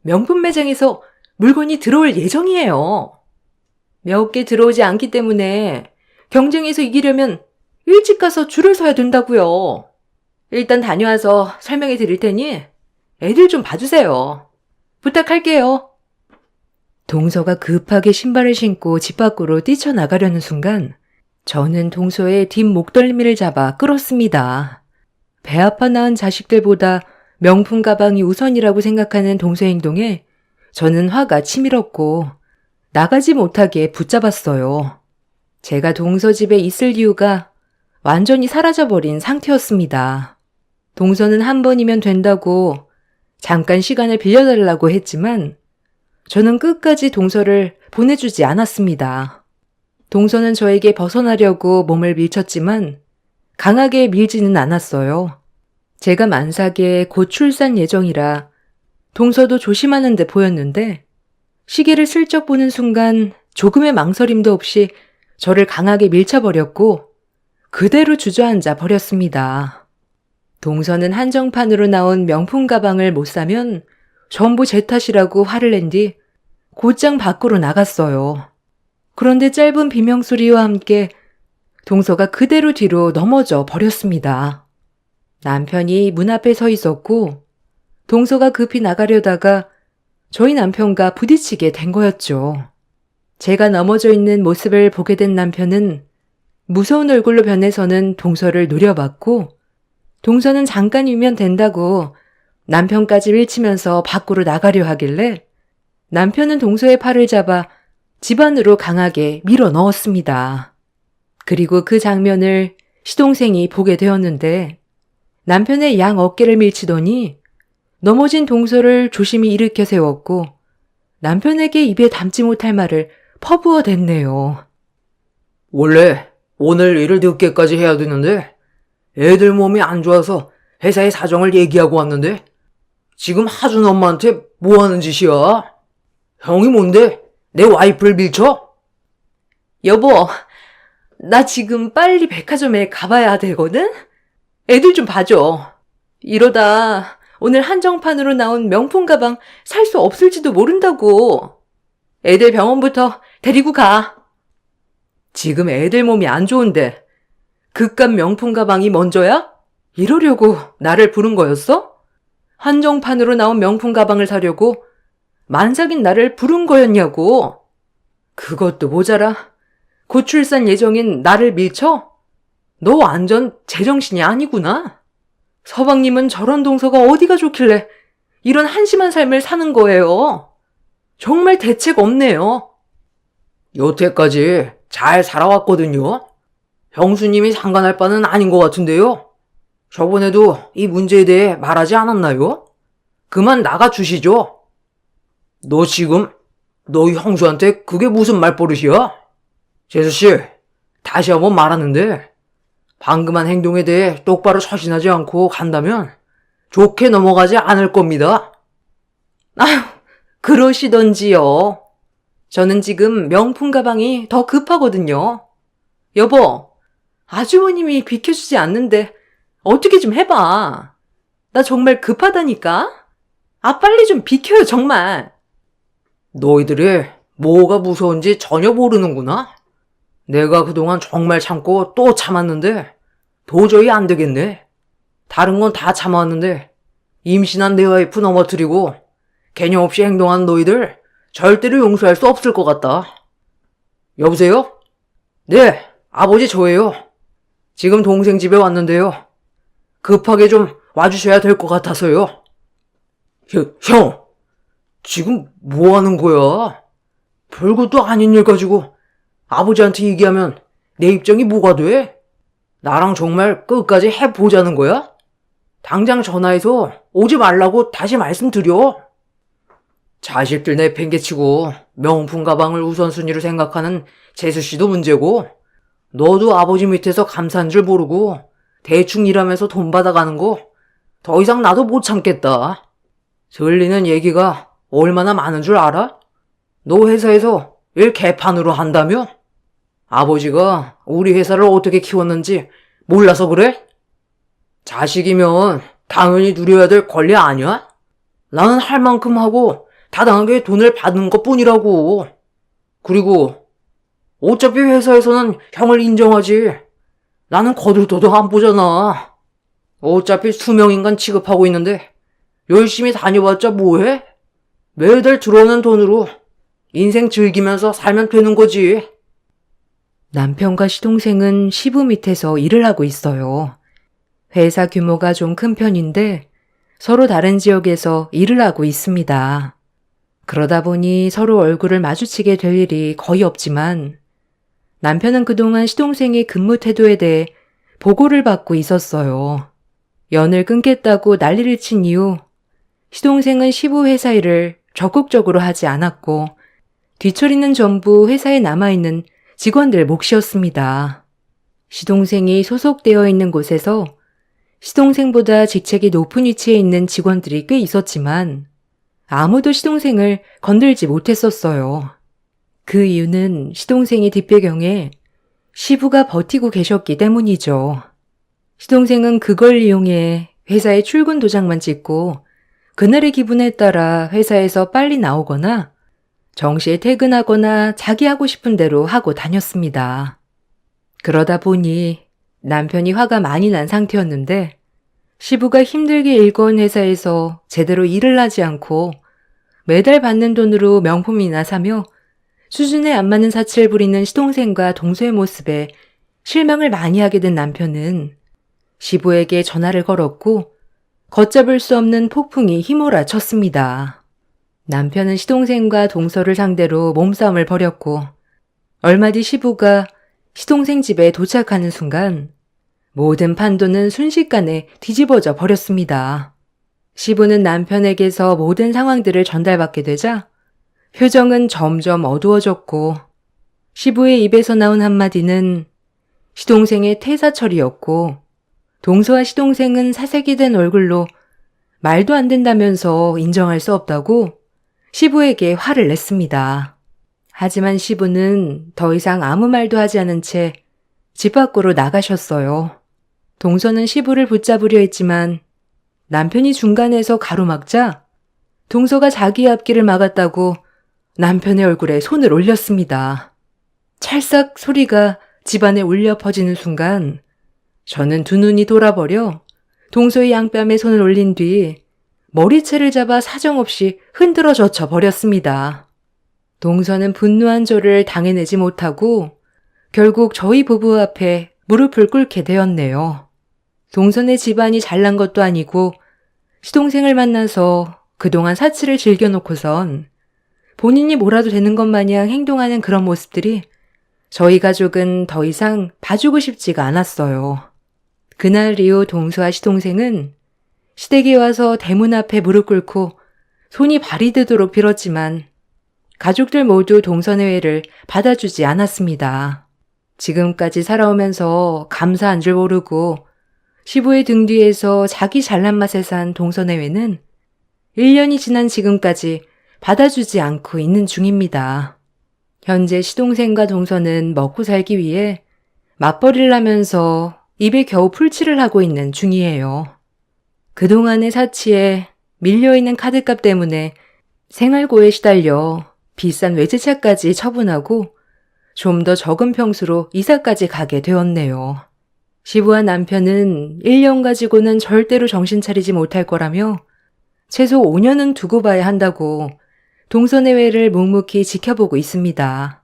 명품 매장에서 물건이 들어올 예정이에요. 몇 개 들어오지 않기 때문에 경쟁에서 이기려면 일찍 가서 줄을 서야 된다고요. 일단 다녀와서 설명해 드릴 테니 애들 좀 봐주세요. 부탁할게요. 동서가 급하게 신발을 신고 집 밖으로 뛰쳐나가려는 순간 저는 동서의 뒷 목덜미를 잡아 끌었습니다. 배 아파 낳은 자식들보다 명품 가방이 우선이라고 생각하는 동서의 행동에 저는 화가 치밀었고 나가지 못하게 붙잡았어요. 제가 동서 집에 있을 이유가 완전히 사라져버린 상태였습니다. 동서는 한 번이면 된다고 잠깐 시간을 빌려달라고 했지만 저는 끝까지 동서를 보내주지 않았습니다. 동서는 저에게 벗어나려고 몸을 밀쳤지만 강하게 밀지는 않았어요. 제가 만삭에 곧 출산 예정이라 동서도 조심하는 데 보였는데 시계를 슬쩍 보는 순간 조금의 망설임도 없이 저를 강하게 밀쳐버렸고 그대로 주저앉아 버렸습니다. 동서는 한정판으로 나온 명품 가방을 못 사면 전부 제 탓이라고 화를 낸 뒤 곧장 밖으로 나갔어요. 그런데 짧은 비명소리와 함께 동서가 그대로 뒤로 넘어져 버렸습니다. 남편이 문 앞에 서 있었고 동서가 급히 나가려다가 저희 남편과 부딪히게 된 거였죠. 제가 넘어져 있는 모습을 보게 된 남편은 무서운 얼굴로 변해서는 동서를 노려봤고 동서는 잠깐이면 된다고 남편까지 밀치면서 밖으로 나가려 하길래 남편은 동서의 팔을 잡아 집 안으로 강하게 밀어 넣었습니다. 그리고 그 장면을 시동생이 보게 되었는데 남편의 양 어깨를 밀치더니 넘어진 동서를 조심히 일으켜 세웠고 남편에게 입에 담지 못할 말을 퍼부어 댔네요. 원래 오늘 일을 늦게까지 해야 되는데 애들 몸이 안 좋아서 회사의 사정을 얘기하고 왔는데 지금 하준 엄마한테 뭐 하는 짓이야? 형이 뭔데 내 와이프를 밀쳐? 여보, 나 지금 빨리 백화점에 가봐야 되거든? 애들 좀 봐줘. 이러다 오늘 한정판으로 나온 명품 가방 살 수 없을지도 모른다고. 애들 병원부터 데리고 가. 지금 애들 몸이 안 좋은데 그깟 명품 가방이 먼저야? 이러려고 나를 부른 거였어? 한정판으로 나온 명품 가방을 사려고 만삭인 나를 부른 거였냐고. 그것도 모자라 곧 출산 예정인 나를 밀쳐? 너 완전 제정신이 아니구나. 서방님은 저런 동서가 어디가 좋길래 이런 한심한 삶을 사는 거예요. 정말 대책 없네요. 여태까지 잘 살아왔거든요. 형수님이 상관할 바는 아닌 것 같은데요. 저번에도 이 문제에 대해 말하지 않았나요? 그만 나가주시죠. 너 지금 너희 형수한테 그게 무슨 말버릇이야? 재수씨, 다시 한번 말하는데 방금 한 행동에 대해 똑바로 처신하지 않고 간다면 좋게 넘어가지 않을 겁니다. 아휴, 그러시던지요. 저는 지금 명품 가방이 더 급하거든요. 여보, 아주버님이 비켜주지 않는데 어떻게 좀 해봐. 나 정말 급하다니까? 아, 빨리 좀 비켜요, 정말. 너희들이 뭐가 무서운지 전혀 모르는구나. 내가 그동안 정말 참고 또 참았는데 도저히 안 되겠네. 다른 건 다 참아왔는데 임신한 내 와이프 넘어뜨리고 개념 없이 행동한 너희들 절대로 용서할 수 없을 것 같다. 여보세요? 네, 아버지 저예요. 지금 동생 집에 왔는데요. 급하게 좀 와주셔야 될 것 같아서요. 형, 지금 뭐 하는 거야? 별것도 아닌 일 가지고 아버지한테 얘기하면 내 입장이 뭐가 돼? 나랑 정말 끝까지 해보자는 거야? 당장 전화해서 오지 말라고 다시 말씀드려. 자식들 내팽개치고 명품 가방을 우선순위로 생각하는 재수씨도 문제고 너도 아버지 밑에서 감사한 줄 모르고 대충 일하면서 돈 받아가는 거 더 이상 나도 못 참겠다. 들리는 얘기가 얼마나 많은 줄 알아? 너 회사에서 일 개판으로 한다며? 아버지가 우리 회사를 어떻게 키웠는지 몰라서 그래? 자식이면 당연히 누려야 될 권리 아니야? 나는 할 만큼 하고 타당하게 돈을 받는 것 뿐이라고. 그리고 어차피 회사에서는 형을 인정하지. 나는 거들떠도 안 보잖아. 어차피 수명인간 취급하고 있는데 열심히 다녀봤자 뭐해? 매달 들어오는 돈으로 인생 즐기면서 살면 되는 거지. 남편과 시동생은 시부 밑에서 일을 하고 있어요. 회사 규모가 좀 큰 편인데 서로 다른 지역에서 일을 하고 있습니다. 그러다 보니 서로 얼굴을 마주치게 될 일이 거의 없지만 남편은 그동안 시동생의 근무 태도에 대해 보고를 받고 있었어요. 연을 끊겠다고 난리를 친 이후 시동생은 시부 회사 일을 적극적으로 하지 않았고 뒤처리는 전부 회사에 남아있는 직원들 몫이었습니다. 시동생이 소속되어 있는 곳에서 시동생보다 직책이 높은 위치에 있는 직원들이 꽤 있었지만 아무도 시동생을 건들지 못했었어요. 그 이유는 시동생의 뒷배경에 시부가 버티고 계셨기 때문이죠. 시동생은 그걸 이용해 회사의 출근 도장만 찍고 그날의 기분에 따라 회사에서 빨리 나오거나 정시에 퇴근하거나 자기 하고 싶은 대로 하고 다녔습니다. 그러다 보니 남편이 화가 많이 난 상태였는데 시부가 힘들게 일궈온 회사에서 제대로 일을 하지 않고 매달 받는 돈으로 명품이나 사며 수준에 안 맞는 사치를 부리는 시동생과 동서의 모습에 실망을 많이 하게 된 남편은 시부에게 전화를 걸었고 걷잡을 수 없는 폭풍이 휘몰아쳤습니다. 남편은 시동생과 동서를 상대로 몸싸움을 벌였고 얼마 뒤 시부가 시동생 집에 도착하는 순간 모든 판도는 순식간에 뒤집어져 버렸습니다. 시부는 남편에게서 모든 상황들을 전달받게 되자 표정은 점점 어두워졌고 시부의 입에서 나온 한마디는 시동생의 퇴사철이었고 동서와 시동생은 사색이 된 얼굴로 말도 안 된다면서 인정할 수 없다고 시부에게 화를 냈습니다. 하지만 시부는 더 이상 아무 말도 하지 않은 채 집 밖으로 나가셨어요. 동서는 시부를 붙잡으려 했지만 남편이 중간에서 가로막자 동서가 자기의 앞길을 막았다고 남편의 얼굴에 손을 올렸습니다. 찰싹 소리가 집안에 울려 퍼지는 순간 저는 두 눈이 돌아버려 동서의 양뺨에 손을 올린 뒤 머리채를 잡아 사정없이 흔들어 젖혀 버렸습니다. 동서는 분노한 저를 당해내지 못하고 결국 저희 부부 앞에 무릎을 꿇게 되었네요. 동서의 집안이 잘난 것도 아니고 시동생을 만나서 그동안 사치를 즐겨놓고선 본인이 뭐라도 되는 것 마냥 행동하는 그런 모습들이 저희 가족은 더 이상 봐주고 싶지가 않았어요. 그날 이후 동서와 시동생은 시댁에 와서 대문 앞에 무릎 꿇고 손이 발이 되도록 빌었지만 가족들 모두 동서내외를 받아주지 않았습니다. 지금까지 살아오면서 감사한 줄 모르고 시부의 등 뒤에서 자기 잘난 맛에 산 동서내외는 1년이 지난 지금까지 받아주지 않고 있는 중입니다. 현재 시동생과 동서는 먹고 살기 위해 맞벌이를 하면서 입에 겨우 풀칠을 하고 있는 중이에요. 그동안의 사치에 밀려있는 카드값 때문에 생활고에 시달려 비싼 외제차까지 처분하고 좀 더 적은 평수로 이사까지 가게 되었네요. 시부와 남편은 1년 가지고는 절대로 정신 차리지 못할 거라며 최소 5년은 두고 봐야 한다고 동서내외를 묵묵히 지켜보고 있습니다.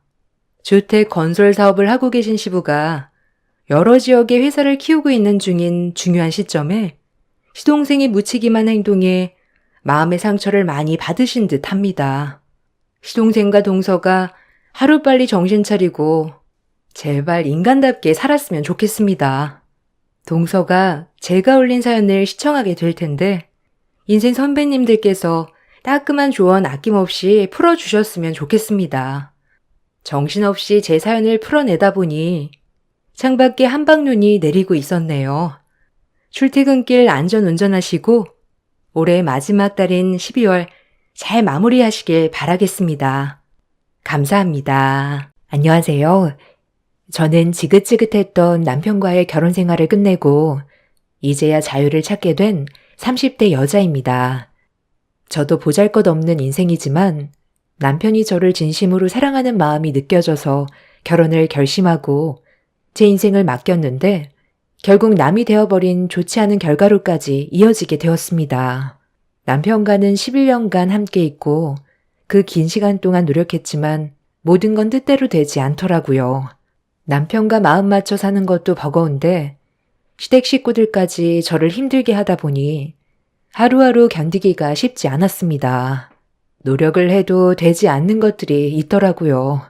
주택 건설 사업을 하고 계신 시부가 여러 지역의 회사를 키우고 있는 중인 중요한 시점에 시동생이 묻히기만 행동에 마음의 상처를 많이 받으신 듯 합니다. 시동생과 동서가 하루빨리 정신 차리고 제발 인간답게 살았으면 좋겠습니다. 동서가 제가 올린 사연을 시청하게 될 텐데 인생 선배님들께서 따끔한 조언 아낌없이 풀어주셨으면 좋겠습니다. 정신없이 제 사연을 풀어내다 보니 창밖에 한방눈이 내리고 있었네요. 출퇴근길 안전 운전하시고 올해 마지막 달인 12월 잘 마무리하시길 바라겠습니다. 감사합니다. 안녕하세요. 저는 지긋지긋했던 남편과의 결혼 생활을 끝내고 이제야 자유를 찾게 된 30대 여자입니다. 저도 보잘것없는 인생이지만 남편이 저를 진심으로 사랑하는 마음이 느껴져서 결혼을 결심하고 제 인생을 맡겼는데 결국 남이 되어버린 좋지 않은 결과로까지 이어지게 되었습니다. 남편과는 11년간 함께 있고 그 긴 시간 동안 노력했지만 모든 건 뜻대로 되지 않더라고요. 남편과 마음 맞춰 사는 것도 버거운데 시댁 식구들까지 저를 힘들게 하다 보니 하루하루 견디기가 쉽지 않았습니다. 노력을 해도 되지 않는 것들이 있더라고요.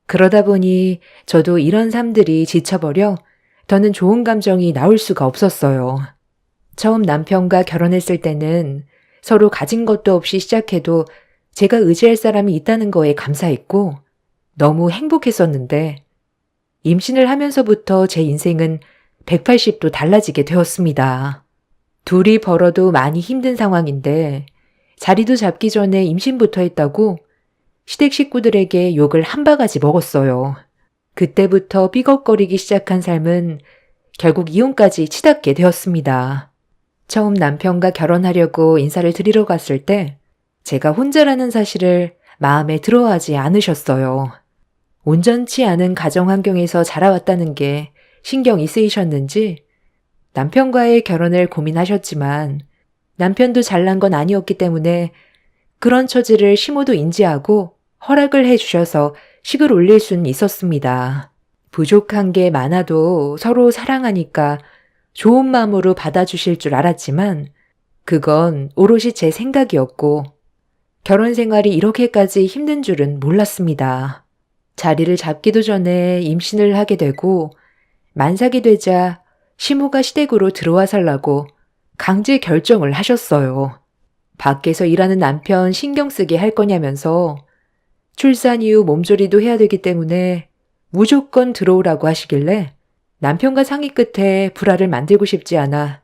그러다 보니 저도 이런 삶들이 지쳐버려 더는 좋은 감정이 나올 수가 없었어요. 처음 남편과 결혼했을 때는 서로 가진 것도 없이 시작해도 제가 의지할 사람이 있다는 거에 감사했고 너무 행복했었는데 임신을 하면서부터 제 인생은 180도 달라지게 되었습니다. 둘이 벌어도 많이 힘든 상황인데 자리도 잡기 전에 임신부터 했다고 시댁 식구들에게 욕을 한 바가지 먹었어요. 그때부터 삐걱거리기 시작한 삶은 결국 이혼까지 치닫게 되었습니다. 처음 남편과 결혼하려고 인사를 드리러 갔을 때 제가 혼자라는 사실을 마음에 들어하지 않으셨어요. 온전치 않은 가정 환경에서 자라왔다는 게 신경이 쓰이셨는지 남편과의 결혼을 고민하셨지만 남편도 잘난 건 아니었기 때문에 그런 처지를 시모도 인지하고 허락을 해주셔서 식을 올릴 수는 있었습니다. 부족한 게 많아도 서로 사랑하니까 좋은 마음으로 받아주실 줄 알았지만 그건 오롯이 제 생각이었고 결혼 생활이 이렇게까지 힘든 줄은 몰랐습니다. 자리를 잡기도 전에 임신을 하게 되고 만삭이 되자 시모가 시댁으로 들어와 살라고 강제 결정을 하셨어요. 밖에서 일하는 남편 신경 쓰게 할 거냐면서 출산 이후 몸조리도 해야 되기 때문에 무조건 들어오라고 하시길래 남편과 상의 끝에 불화를 만들고 싶지 않아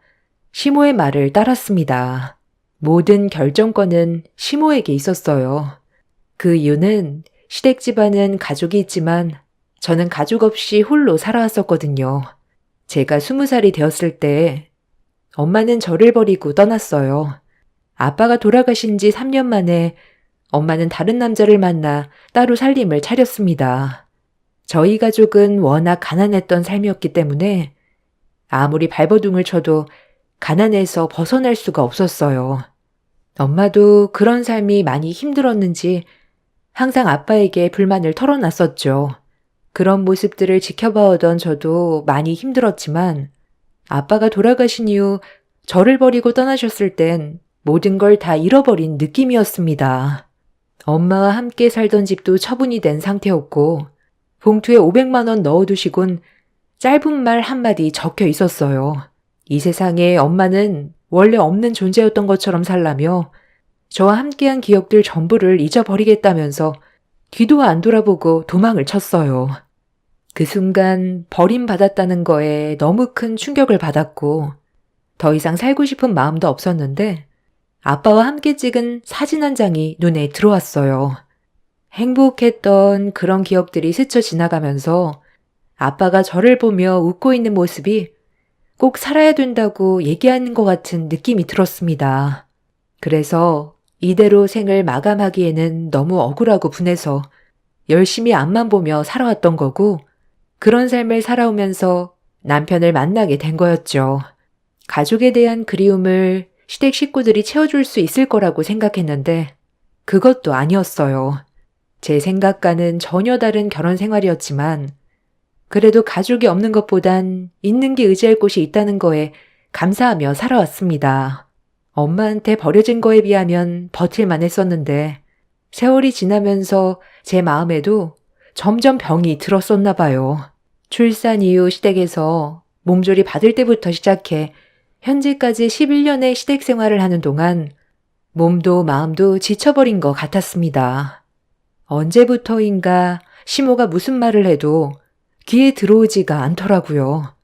시모의 말을 따랐습니다. 모든 결정권은 시모에게 있었어요. 그 이유는 시댁 집안은 가족이 있지만 저는 가족 없이 홀로 살아왔었거든요. 제가 20살이 되었을 때 엄마는 저를 버리고 떠났어요. 아빠가 돌아가신 지 3년 만에 엄마는 다른 남자를 만나 따로 살림을 차렸습니다. 저희 가족은 워낙 가난했던 삶이었기 때문에 아무리 발버둥을 쳐도 가난에서 벗어날 수가 없었어요. 엄마도 그런 삶이 많이 힘들었는지 항상 아빠에게 불만을 털어놨었죠. 그런 모습들을 지켜봐오던 저도 많이 힘들었지만 아빠가 돌아가신 이후 저를 버리고 떠나셨을 땐 모든 걸 다 잃어버린 느낌이었습니다. 엄마와 함께 살던 집도 처분이 된 상태였고 봉투에 500만 원 넣어두시곤 짧은 말 한마디 적혀 있었어요. 이 세상에 엄마는 원래 없는 존재였던 것처럼 살라며 저와 함께한 기억들 전부를 잊어버리겠다면서 뒤도 안 돌아보고 도망을 쳤어요. 그 순간 버림받았다는 거에 너무 큰 충격을 받았고 더 이상 살고 싶은 마음도 없었는데 아빠와 함께 찍은 사진 한 장이 눈에 들어왔어요. 행복했던 그런 기억들이 스쳐 지나가면서 아빠가 저를 보며 웃고 있는 모습이 꼭 살아야 된다고 얘기하는 것 같은 느낌이 들었습니다. 그래서 이대로 생을 마감하기에는 너무 억울하고 분해서 열심히 앞만 보며 살아왔던 거고 그런 삶을 살아오면서 남편을 만나게 된 거였죠. 가족에 대한 그리움을 시댁 식구들이 채워줄 수 있을 거라고 생각했는데 그것도 아니었어요. 제 생각과는 전혀 다른 결혼 생활이었지만 그래도 가족이 없는 것보단 있는 게 의지할 곳이 있다는 거에 감사하며 살아왔습니다. 엄마한테 버려진 거에 비하면 버틸만 했었는데 세월이 지나면서 제 마음에도 점점 병이 들었었나 봐요. 출산 이후 시댁에서 몸조리 받을 때부터 시작해 현재까지 11년의 시댁 생활을 하는 동안 몸도 마음도 지쳐버린 것 같았습니다. 언제부터인가 시모가 무슨 말을 해도 귀에 들어오지가 않더라고요.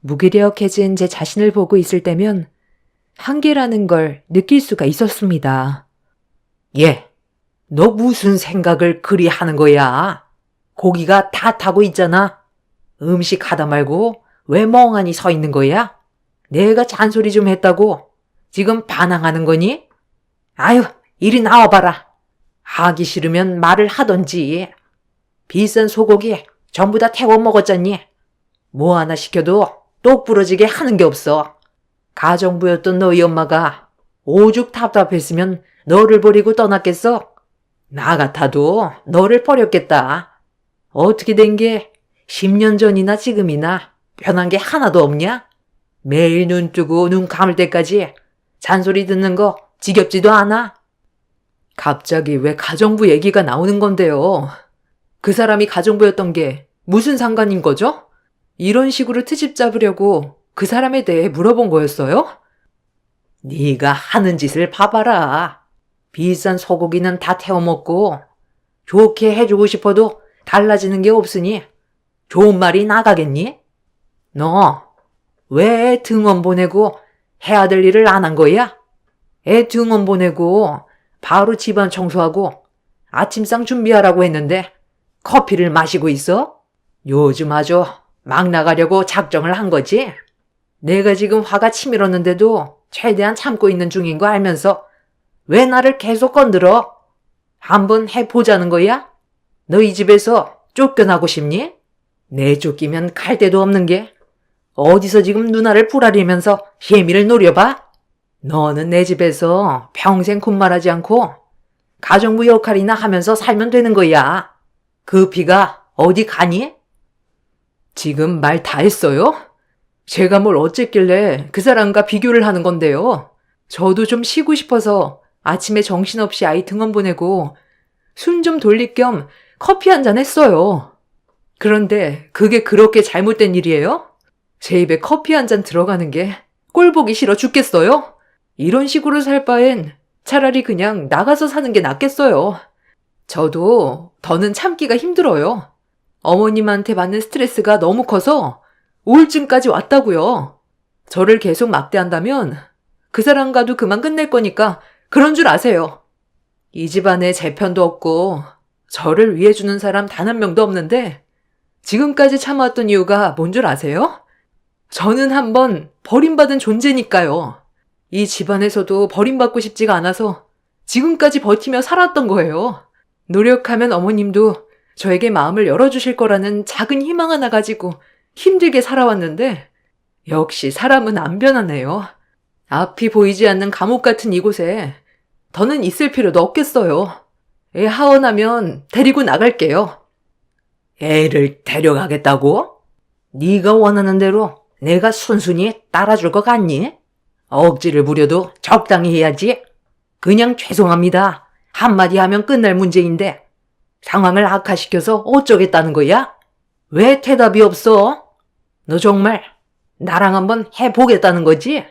무기력해진 제 자신을 보고 있을 때면 한계라는 걸 느낄 수가 있었습니다. 얘, 너 무슨 생각을 그리 하는 거야? 고기가 다 타고 있잖아. 음식 하다 말고 왜 멍하니 서 있는 거야? 내가 잔소리 좀 했다고 지금 반항하는 거니? 아유, 이리 나와봐라. 하기 싫으면 말을 하던지. 비싼 소고기 전부 다 태워 먹었잖니. 뭐 하나 시켜도 똑 부러지게 하는 게 없어. 가정부였던 너희 엄마가 오죽 답답했으면 너를 버리고 떠났겠어? 나 같아도 너를 버렸겠다. 어떻게 된 게 10년 전이나 지금이나 변한 게 하나도 없냐? 매일 눈 뜨고 눈 감을 때까지 잔소리 듣는 거 지겹지도 않아? 갑자기 왜 가정부 얘기가 나오는 건데요? 그 사람이 가정부였던 게 무슨 상관인 거죠? 이런 식으로 트집 잡으려고 그 사람에 대해 물어본 거였어요? 네가 하는 짓을 봐봐라. 비싼 소고기는 다 태워 먹고 좋게 해주고 싶어도 달라지는 게 없으니 좋은 말이 나가겠니? 너 왜 애 등원 보내고 해야 될 일을 안 한 거야? 애 등원 보내고 바로 집안 청소하고 아침상 준비하라고 했는데 커피를 마시고 있어? 요즘 아주 막 나가려고 작정을 한 거지? 내가 지금 화가 치밀었는데도 최대한 참고 있는 중인 거 알면서 왜 나를 계속 건드려? 한번 해보자는 거야? 너 이 집에서 쫓겨나고 싶니? 내쫓기면 갈 데도 없는 게 어디서 지금 누나를 부라리면서 혜미를 노려봐? 너는 내 집에서 평생 군말하지 않고 가정부 역할이나 하면서 살면 되는 거야. 그 피가 어디 가니? 지금 말 다 했어요? 제가 뭘 어쨌길래 그 사람과 비교를 하는 건데요. 저도 좀 쉬고 싶어서 아침에 정신없이 아이 등원 보내고 숨 좀 돌릴 겸 커피 한 잔 했어요. 그런데 그게 그렇게 잘못된 일이에요? 제 입에 커피 한 잔 들어가는 게 꼴보기 싫어 죽겠어요? 이런 식으로 살 바엔 차라리 그냥 나가서 사는 게 낫겠어요. 저도 더는 참기가 힘들어요. 어머님한테 받는 스트레스가 너무 커서 우울증까지 왔다고요. 저를 계속 막대한다면 그 사람과도 그만 끝낼 거니까 그런 줄 아세요. 이 집안에 제 편도 없고 저를 위해주는 사람 단 한 명도 없는데 지금까지 참아왔던 이유가 뭔 줄 아세요? 저는 한번 버림받은 존재니까요. 이 집안에서도 버림받고 싶지가 않아서 지금까지 버티며 살았던 거예요. 노력하면 어머님도 저에게 마음을 열어주실 거라는 작은 희망 하나 가지고 힘들게 살아왔는데 역시 사람은 안 변하네요. 앞이 보이지 않는 감옥 같은 이곳에 더는 있을 필요도 없겠어요. 애 하원하면 데리고 나갈게요. 애를 데려가겠다고? 네가 원하는 대로 내가 순순히 따라줄 것 같니? 억지를 부려도 적당히 해야지. 그냥 죄송합니다. 한마디 하면 끝날 문제인데 상황을 악화시켜서 어쩌겠다는 거야? 왜 대답이 없어? 너 정말 나랑 한번 해보겠다는 거지?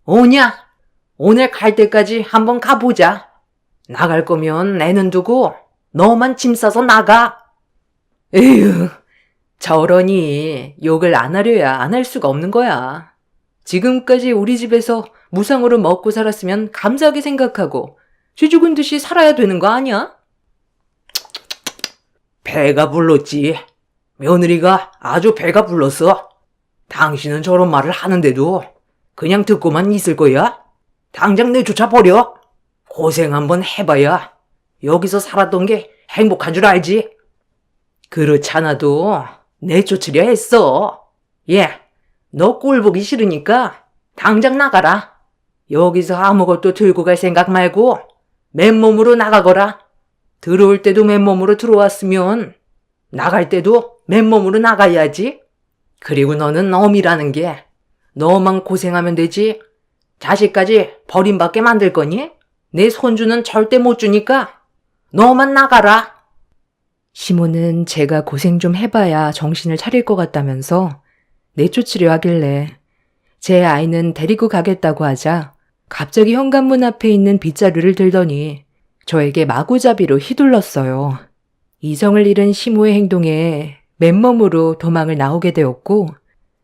오냐? 오늘 갈 때까지 한번 가보자. 나갈 거면 애는 두고 너만 짐 싸서 나가. 에휴, 저러니 욕을 안 하려야 안 할 수가 없는 거야. 지금까지 우리 집에서 무상으로 먹고 살았으면 감사하게 생각하고 쥐 죽은 듯이 살아야 되는 거 아니야? 배가 불렀지. 며느리가 아주 배가 불렀어. 당신은 저런 말을 하는데도 그냥 듣고만 있을 거야? 당장 내쫓아 버려. 고생 한번 해봐야 여기서 살았던 게 행복한 줄 알지? 그렇잖아도 내쫓으려 했어. 예, 너 꼴 보기 싫으니까 당장 나가라. 여기서 아무것도 들고 갈 생각 말고 맨몸으로 나가거라. 들어올 때도 맨몸으로 들어왔으면 나갈 때도 맨몸으로 나가야지. 그리고 너는 어미라는 게 너만 고생하면 되지. 자식까지 버림받게 만들 거니? 내 손주는 절대 못 주니까 너만 나가라. 시모는 제가 고생 좀 해봐야 정신을 차릴 것 같다면서 내쫓으려 하길래 제 아이는 데리고 가겠다고 하자 갑자기 현관문 앞에 있는 빗자루를 들더니 저에게 마구잡이로 휘둘렀어요. 이성을 잃은 시모의 행동에 맨몸으로 도망을 나오게 되었고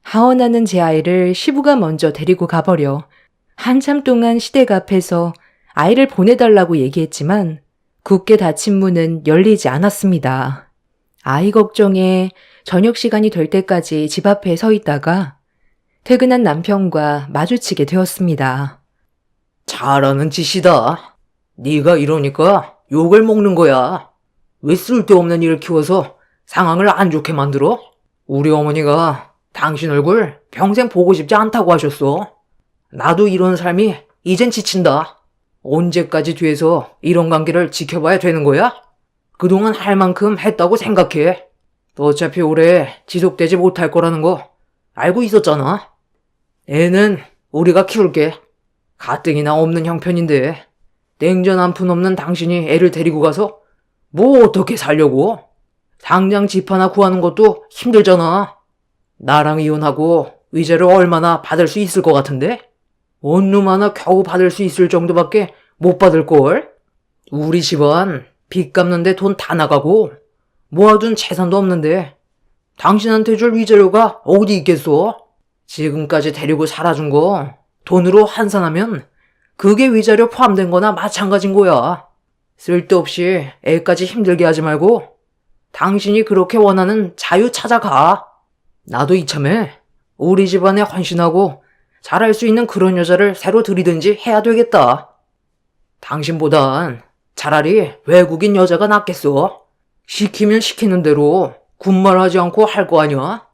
하원하는 제 아이를 시부가 먼저 데리고 가버려 한참 동안 시댁 앞에서 아이를 보내달라고 얘기했지만 굳게 닫힌 문은 열리지 않았습니다. 아이 걱정에 저녁 시간이 될 때까지 집 앞에 서 있다가 퇴근한 남편과 마주치게 되었습니다. 잘하는 짓이다. 네가 이러니까 욕을 먹는 거야. 왜 쓸데없는 일을 키워서 상황을 안 좋게 만들어? 우리 어머니가 당신 얼굴 평생 보고 싶지 않다고 하셨어. 나도 이런 삶이 이젠 지친다. 언제까지 뒤에서 이런 관계를 지켜봐야 되는 거야? 그동안 할 만큼 했다고 생각해. 어차피 오래 지속되지 못할 거라는 거 알고 있었잖아. 애는 우리가 키울게. 가뜩이나 없는 형편인데 냉전 한 푼 없는 당신이 애를 데리고 가서 뭐 어떻게 살려고? 당장 집 하나 구하는 것도 힘들잖아. 나랑 이혼하고 위자료 얼마나 받을 수 있을 것 같은데? 원룸 하나 겨우 받을 수 있을 정도밖에 못 받을걸? 우리 집안 빚 갚는데 돈 다 나가고 모아둔 재산도 없는데 당신한테 줄 위자료가 어디 있겠어? 지금까지 데리고 살아준 거 돈으로 환산하면 그게 위자료 포함된 거나 마찬가지인 거야. 쓸데없이 애까지 힘들게 하지 말고 당신이 그렇게 원하는 자유 찾아가. 나도 이참에 우리 집안에 헌신하고 잘할 수 있는 그런 여자를 새로 들이든지 해야 되겠다. 당신보단 차라리 외국인 여자가 낫겠어. 시키면 시키는 대로 군말하지 않고 할 거 아니야?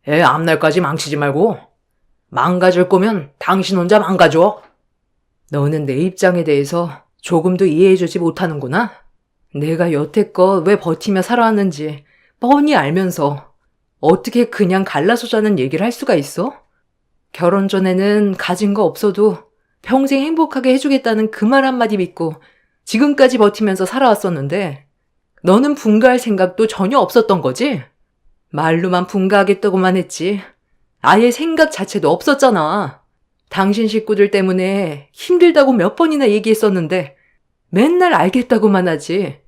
애 앞날까지 망치지 말고 망가질 거면 당신 혼자 망가져. 너는 내 입장에 대해서 조금도 이해해주지 못하는구나. 내가 여태껏 왜 버티며 살아왔는지 뻔히 알면서 어떻게 그냥 갈라서 자는 얘기를 할 수가 있어? 결혼 전에는 가진 거 없어도 평생 행복하게 해주겠다는 그 말 한마디 믿고 지금까지 버티면서 살아왔었는데 너는 분가할 생각도 전혀 없었던 거지? 말로만 분가하겠다고만 했지. 아예 생각 자체도 없었잖아. 당신 식구들 때문에 힘들다고 몇 번이나 얘기했었는데 맨날 알겠다고만 하지.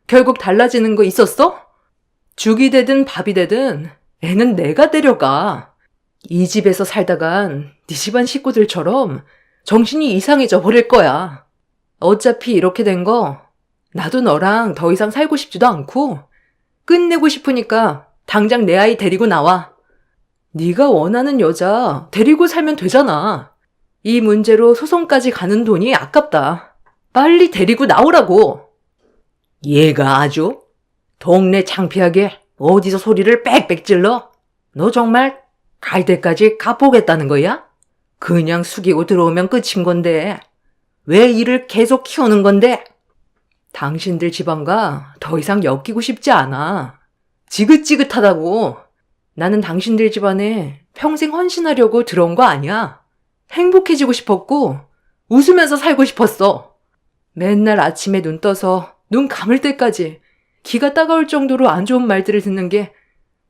결국 달라지는 거 있었어? 죽이 되든 밥이 되든 애는 내가 데려가. 이 집에서 살다간 네 집안 식구들처럼 정신이 이상해져 버릴 거야. 어차피 이렇게 된 거 나도 너랑 더 이상 살고 싶지도 않고 끝내고 싶으니까 당장 내 아이 데리고 나와. 네가 원하는 여자 데리고 살면 되잖아. 이 문제로 소송까지 가는 돈이 아깝다. 빨리 데리고 나오라고. 얘가 아주 동네 창피하게 어디서 소리를 빽빽 질러? 너 정말 갈 때까지 가보겠다는 거야? 그냥 숙이고 들어오면 끝인 건데 왜 일을 계속 키우는 건데? 당신들 집안과 더 이상 엮이고 싶지 않아. 지긋지긋하다고. 나는 당신들 집안에 평생 헌신하려고 들어온 거 아니야. 행복해지고 싶었고 웃으면서 살고 싶었어. 맨날 아침에 눈 떠서 눈 감을 때까지 기가 따가울 정도로 안 좋은 말들을 듣는 게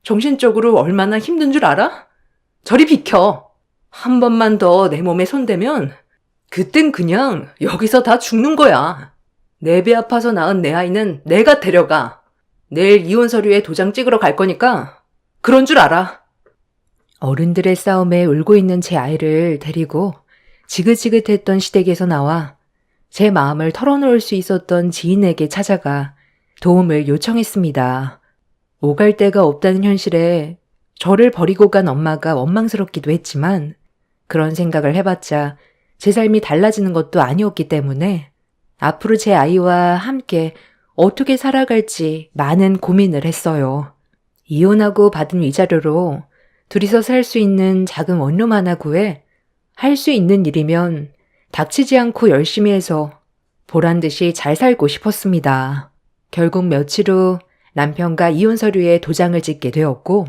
정신적으로 얼마나 힘든 줄 알아? 저리 비켜. 한 번만 더 내 몸에 손대면 그땐 그냥 여기서 다 죽는 거야. 내 배 아파서 낳은 내 아이는 내가 데려가. 내일 이혼 서류에 도장 찍으러 갈 거니까 그런 줄 알아. 어른들의 싸움에 울고 있는 제 아이를 데리고 지긋지긋했던 시댁에서 나와 제 마음을 털어놓을 수 있었던 지인에게 찾아가 도움을 요청했습니다. 오갈 데가 없다는 현실에 저를 버리고 간 엄마가 원망스럽기도 했지만 그런 생각을 해봤자 제 삶이 달라지는 것도 아니었기 때문에 앞으로 제 아이와 함께 어떻게 살아갈지 많은 고민을 했어요. 이혼하고 받은 위자료로 둘이서 살 수 있는 작은 원룸 하나 구해 할 수 있는 일이면 닥치지 않고 열심히 해서 보란듯이 잘 살고 싶었습니다. 결국 며칠 후 남편과 이혼 서류에 도장을 찍게 되었고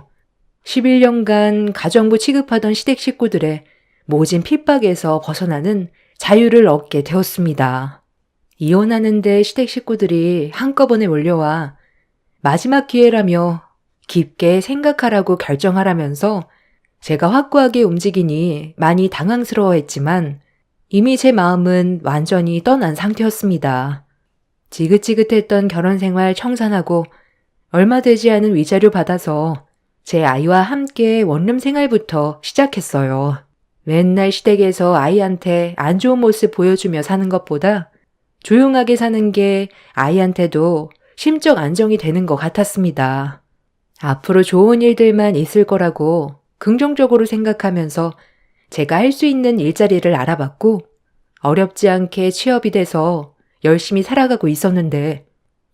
11년간 가정부 취급하던 시댁 식구들의 모진 핍박에서 벗어나는 자유를 얻게 되었습니다. 이혼하는데 시댁 식구들이 한꺼번에 몰려와 마지막 기회라며 깊게 생각하라고 결정하라면서 제가 확고하게 움직이니 많이 당황스러워했지만 이미 제 마음은 완전히 떠난 상태였습니다. 지긋지긋했던 결혼 생활 청산하고 얼마 되지 않은 위자료 받아서 제 아이와 함께 원룸 생활부터 시작했어요. 맨날 시댁에서 아이한테 안 좋은 모습 보여주며 사는 것보다 조용하게 사는 게 아이한테도 심적 안정이 되는 것 같았습니다. 앞으로 좋은 일들만 있을 거라고 긍정적으로 생각하면서 제가 할 수 있는 일자리를 알아봤고 어렵지 않게 취업이 돼서 열심히 살아가고 있었는데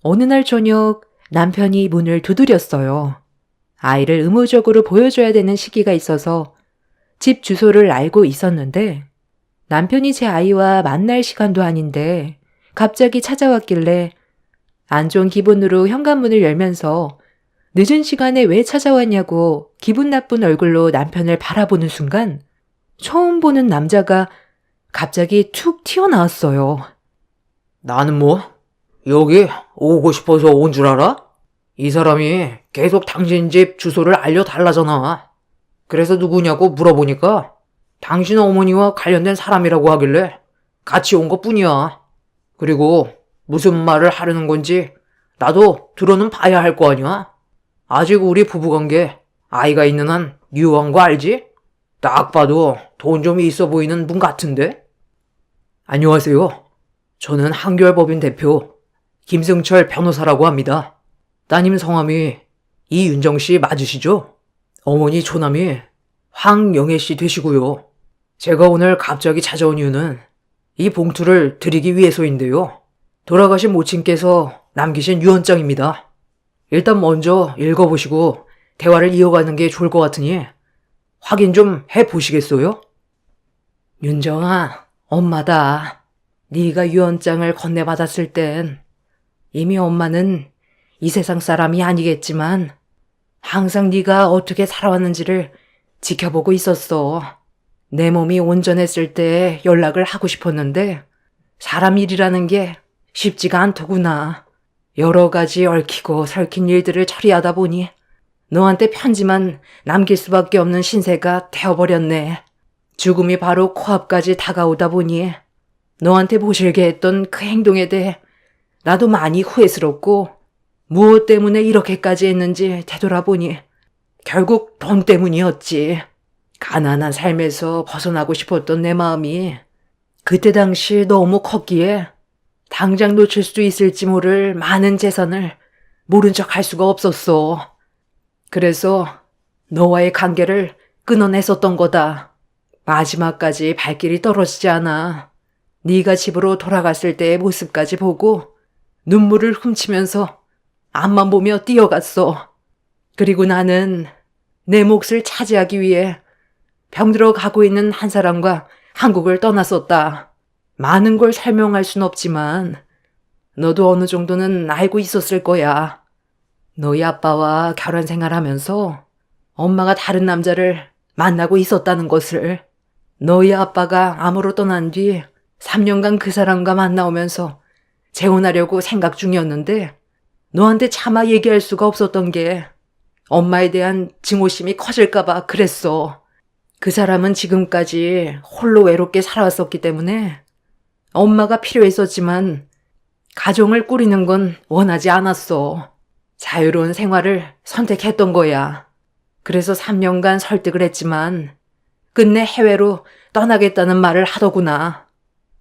어느 날 저녁 남편이 문을 두드렸어요. 아이를 의무적으로 보여줘야 되는 시기가 있어서 집 주소를 알고 있었는데 남편이 제 아이와 만날 시간도 아닌데 갑자기 찾아왔길래 안 좋은 기분으로 현관문을 열면서 늦은 시간에 왜 찾아왔냐고 기분 나쁜 얼굴로 남편을 바라보는 순간 처음 보는 남자가 갑자기 툭 튀어나왔어요. 나는 뭐, 여기 오고 싶어서 온 줄 알아? 이 사람이 계속 당신 집 주소를 알려달라잖아. 그래서 누구냐고 물어보니까 당신 어머니와 관련된 사람이라고 하길래 같이 온 것 뿐이야. 그리고 무슨 말을 하려는 건지 나도 들어는 봐야 할 거 아니야? 아직 우리 부부관계 아이가 있는 한 유효한 거 알지? 딱 봐도 돈 좀 있어 보이는 분 같은데? 안녕하세요. 저는 한결법인 대표 김승철 변호사라고 합니다. 따님 성함이 이윤정 씨 맞으시죠? 어머니 조남이 황영애 씨 되시고요. 제가 오늘 갑자기 찾아온 이유는 이 봉투를 드리기 위해서인데요. 돌아가신 모친께서 남기신 유언장입니다. 일단 먼저 읽어보시고 대화를 이어가는 게 좋을 것 같으니 확인 좀 해보시겠어요? 윤정아, 엄마다. 네가 유언장을 건네받았을 땐 이미 엄마는 이 세상 사람이 아니겠지만 항상 네가 어떻게 살아왔는지를 지켜보고 있었어. 내 몸이 온전했을 때 연락을 하고 싶었는데 사람 일이라는 게 쉽지가 않더구나. 여러 가지 얽히고 설킨 일들을 처리하다 보니 너한테 편지만 남길 수밖에 없는 신세가 되어버렸네. 죽음이 바로 코앞까지 다가오다 보니 너한테 모실게 했던 그 행동에 대해 나도 많이 후회스럽고 무엇 때문에 이렇게까지 했는지 되돌아보니 결국 돈 때문이었지. 가난한 삶에서 벗어나고 싶었던 내 마음이 그때 당시 너무 컸기에 당장 놓칠 수 있을지 모를 많은 재산을 모른 척 할 수가 없었어. 그래서 너와의 관계를 끊어냈었던 거다. 마지막까지 발길이 떨어지지 않아. 네가 집으로 돌아갔을 때의 모습까지 보고 눈물을 훔치면서 앞만 보며 뛰어갔어. 그리고 나는 내 몫을 차지하기 위해 병들어 가고 있는 한 사람과 한국을 떠났었다. 많은 걸 설명할 순 없지만 너도 어느 정도는 알고 있었을 거야. 너희 아빠와 결혼 생활하면서 엄마가 다른 남자를 만나고 있었다는 것을. 너희 아빠가 암으로 떠난 뒤 3년간 그 사람과 만나오면서 재혼하려고 생각 중이었는데 너한테 차마 얘기할 수가 없었던 게 엄마에 대한 증오심이 커질까봐 그랬어. 그 사람은 지금까지 홀로 외롭게 살아왔었기 때문에 엄마가 필요했었지만 가정을 꾸리는 건 원하지 않았어. 자유로운 생활을 선택했던 거야. 그래서 3년간 설득을 했지만 끝내 해외로 떠나겠다는 말을 하더구나.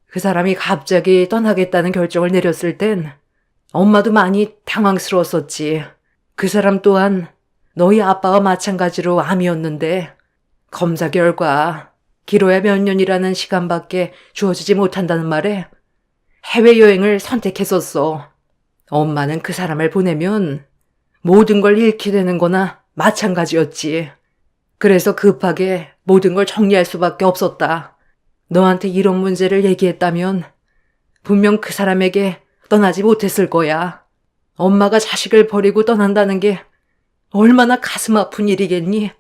그 사람이 갑자기 떠나겠다는 결정을 내렸을 땐 엄마도 많이 당황스러웠었지. 그 사람 또한 너희 아빠와 마찬가지로 암이었는데 검사 결과 길어야 몇 년이라는 시간밖에 주어지지 못한다는 말에 해외여행을 선택했었어. 엄마는 그 사람을 보내면 모든 걸 잃게 되는 거나 마찬가지였지. 그래서 급하게 모든 걸 정리할 수밖에 없었다. 너한테 이런 문제를 얘기했다면 분명 그 사람에게 떠나지 못했을 거야. 엄마가 자식을 버리고 떠난다는 게 얼마나 가슴 아픈 일이겠니?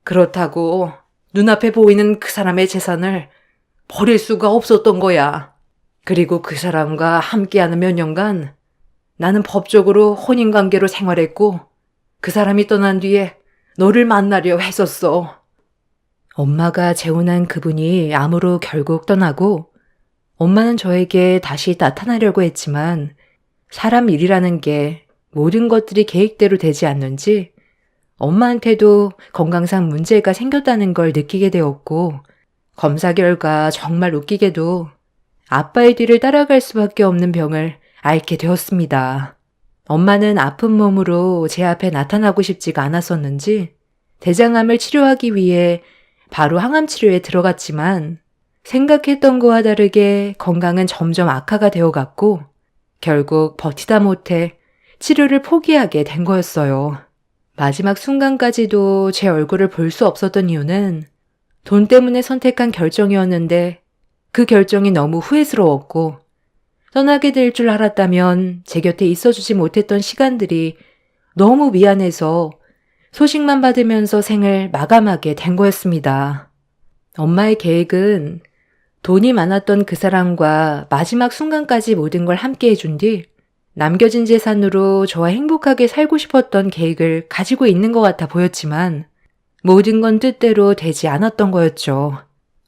그렇다고 눈앞에 보이는 그 사람의 재산을 버릴 수가 없었던 거야. 그리고 그 사람과 함께하는 몇 년간 나는 법적으로 혼인관계로 생활했고 그 사람이 떠난 뒤에 너를 만나려 했었어. 엄마가 재혼한 그분이 암으로 결국 떠나고 엄마는 저에게 다시 나타나려고 했지만 사람 일이라는 게 모든 것들이 계획대로 되지 않는지 엄마한테도 건강상 문제가 생겼다는 걸 느끼게 되었고 검사 결과 정말 웃기게도 아빠의 뒤를 따라갈 수밖에 없는 병을 앓게 되었습니다. 엄마는 아픈 몸으로 제 앞에 나타나고 싶지가 않았었는지 대장암을 치료하기 위해 바로 항암 치료에 들어갔지만 생각했던 거와 다르게 건강은 점점 악화가 되어갔고 결국 버티다 못해 치료를 포기하게 된 거였어요. 마지막 순간까지도 제 얼굴을 볼 수 없었던 이유는 돈 때문에 선택한 결정이었는데 그 결정이 너무 후회스러웠고 떠나게 될 줄 알았다면 제 곁에 있어주지 못했던 시간들이 너무 미안해서 소식만 받으면서 생을 마감하게 된 거였습니다. 엄마의 계획은 돈이 많았던 그 사람과 마지막 순간까지 모든 걸 함께 해준 뒤 남겨진 재산으로 저와 행복하게 살고 싶었던 계획을 가지고 있는 것 같아 보였지만 모든 건 뜻대로 되지 않았던 거였죠.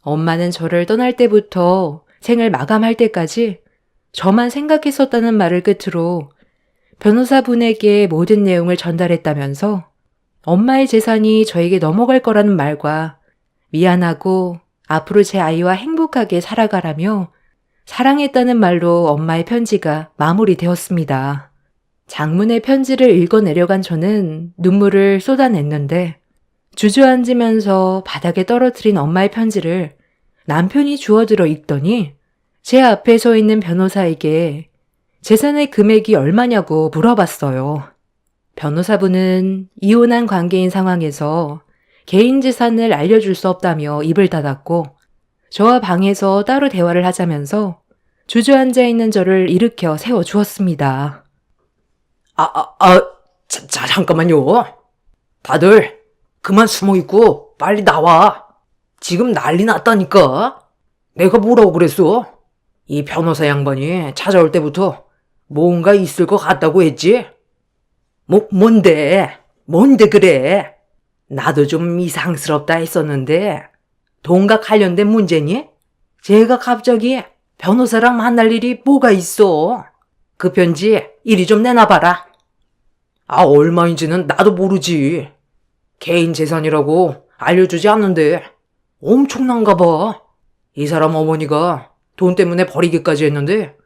엄마는 저를 떠날 때부터 생을 마감할 때까지 저만 생각했었다는 말을 끝으로 변호사분에게 모든 내용을 전달했다면서 엄마의 재산이 저에게 넘어갈 거라는 말과 미안하고 앞으로 제 아이와 행복하게 살아가라며 사랑했다는 말로 엄마의 편지가 마무리되었습니다. 장문의 편지를 읽어내려간 저는 눈물을 쏟아냈는데 주저앉으면서 바닥에 떨어뜨린 엄마의 편지를 남편이 주워들어 읽더니 제 앞에 서 있는 변호사에게 재산의 금액이 얼마냐고 물어봤어요. 변호사분은 이혼한 관계인 상황에서 개인 재산을 알려줄 수 없다며 입을 닫았고 저와 방에서 따로 대화를 하자면서 주저앉아 있는 저를 일으켜 세워주었습니다. 잠깐만요. 다들 그만 숨어 있고 빨리 나와. 지금 난리 났다니까. 내가 뭐라고 그랬어? 이 변호사 양반이 찾아올 때부터 뭔가 있을 것 같다고 했지? 뭔데? 뭔데 그래? 나도 좀 이상스럽다 했었는데 돈과 관련된 문제니? 제가 갑자기 변호사랑 만날 일이 뭐가 있어? 그 편지 이리 좀 내놔봐라. 얼마인지는 나도 모르지. 개인 재산이라고 알려주지 않는데 엄청난가 봐. 이 사람 어머니가 돈 때문에 버리기까지 했는데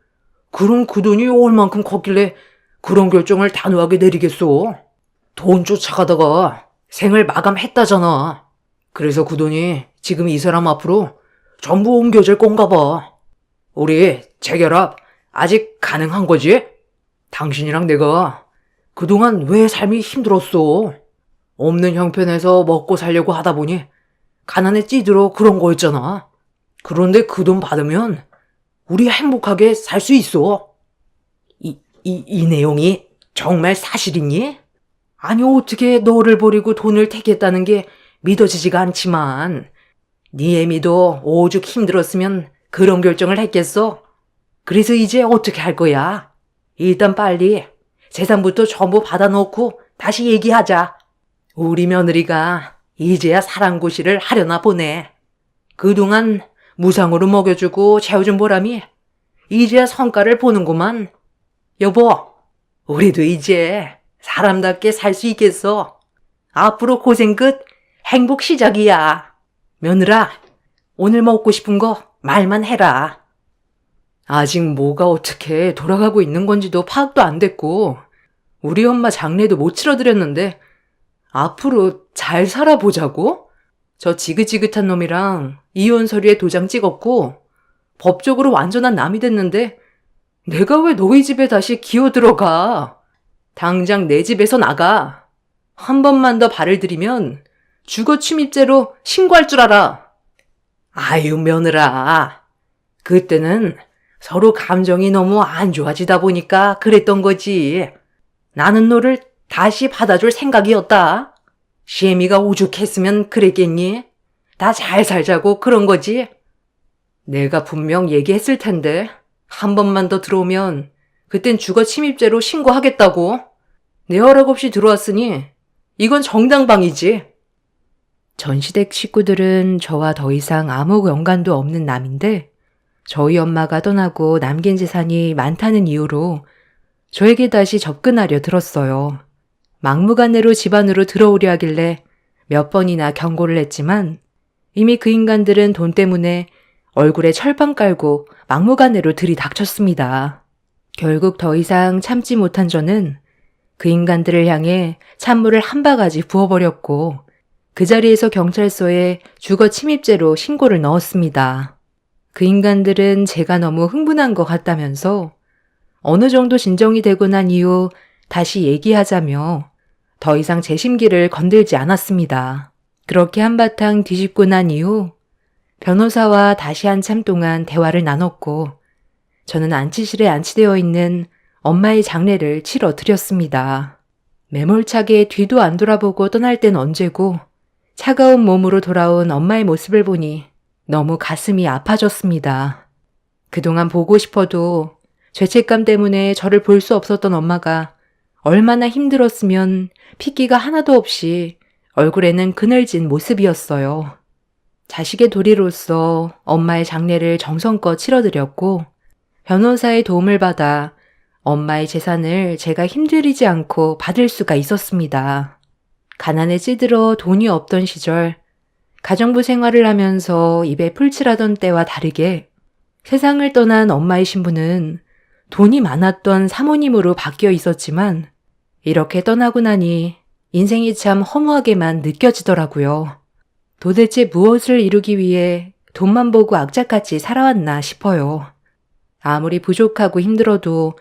그럼 그 돈이 얼만큼 컸길래 그런 결정을 단호하게 내리겠어? 돈 쫓아가다가 생을 마감했다잖아. 그래서 그 돈이 지금 이 사람 앞으로 전부 옮겨질 건가 봐. 우리 재결합 아직 가능한 거지? 당신이랑 내가 그동안 왜 삶이 힘들었어? 없는 형편에서 먹고 살려고 하다 보니 가난에 찌들어 그런 거였잖아. 그런데 그 돈 받으면 우리 행복하게 살 수 있어. 이 내용이 정말 사실이니? 아니 어떻게 너를 버리고 돈을 택했다는 게 믿어지지가 않지만 네 애미도 오죽 힘들었으면 그런 결정을 했겠어? 그래서 이제 어떻게 할 거야? 일단 빨리 재산부터 전부 받아놓고 다시 얘기하자. 우리 며느리가 이제야 사랑고시를 하려나 보네. 그동안 무상으로 먹여주고 채워준 보람이 이제야 성과를 보는구만. 여보, 우리도 이제 사람답게 살 수 있겠어. 앞으로 고생 끝, 행복 시작이야. 며느라, 오늘 먹고 싶은 거 말만 해라. 아직 뭐가 어떻게 돌아가고 있는 건지도 파악도 안 됐고 우리 엄마 장례도 못 치러드렸는데 앞으로 잘 살아보자고? 저 지긋지긋한 놈이랑 이혼 서류에 도장 찍었고 법적으로 완전한 남이 됐는데 내가 왜 너희 집에 다시 기어 들어가? 당장 내 집에서 나가. 한 번만 더 발을 들이면 주거 침입죄로 신고할 줄 알아. 아유 며느라. 그때는 서로 감정이 너무 안 좋아지다 보니까 그랬던 거지. 나는 너를 다시 받아줄 생각이었다. 시애미가 오죽했으면 그랬겠니? 다 잘 살자고 그런 거지. 내가 분명 얘기했을 텐데 한 번만 더 들어오면 그땐 주거 침입죄로 신고하겠다고. 내 허락 없이 들어왔으니 이건 정당방위지. 전시댁 식구들은 저와 더 이상 아무 연관도 없는 남인데 저희 엄마가 떠나고 남긴 재산이 많다는 이유로 저에게 다시 접근하려 들었어요. 막무가내로 집안으로 들어오려 하길래 몇 번이나 경고를 했지만 이미 그 인간들은 돈 때문에 얼굴에 철판 깔고 막무가내로 들이닥쳤습니다. 결국 더 이상 참지 못한 저는 그 인간들을 향해 찬물을 한 바가지 부어버렸고 그 자리에서 경찰서에 주거 침입죄로 신고를 넣었습니다. 그 인간들은 제가 너무 흥분한 것 같다면서 어느 정도 진정이 되고 난 이후 다시 얘기하자며 더 이상 제 심기를 건들지 않았습니다. 그렇게 한바탕 뒤집고 난 이후 변호사와 다시 한참 동안 대화를 나눴고 저는 안치실에 안치되어 있는 엄마의 장례를 치러 드렸습니다. 매몰차게 뒤도 안 돌아보고 떠날 땐 언제고 차가운 몸으로 돌아온 엄마의 모습을 보니 너무 가슴이 아파졌습니다. 그동안 보고 싶어도 죄책감 때문에 저를 볼 수 없었던 엄마가 얼마나 힘들었으면 핏기가 하나도 없이 얼굴에는 그늘진 모습이었어요. 자식의 도리로서 엄마의 장례를 정성껏 치러드렸고 변호사의 도움을 받아 엄마의 재산을 제가 힘들이지 않고 받을 수가 있었습니다. 가난에 찌들어 돈이 없던 시절 가정부 생활을 하면서 입에 풀칠하던 때와 다르게 세상을 떠난 엄마의 신분은 돈이 많았던 사모님으로 바뀌어 있었지만 이렇게 떠나고 나니 인생이 참 허무하게만 느껴지더라고요. 도대체 무엇을 이루기 위해 돈만 보고 악착같이 살아왔나 싶어요. 아무리 부족하고 힘들어도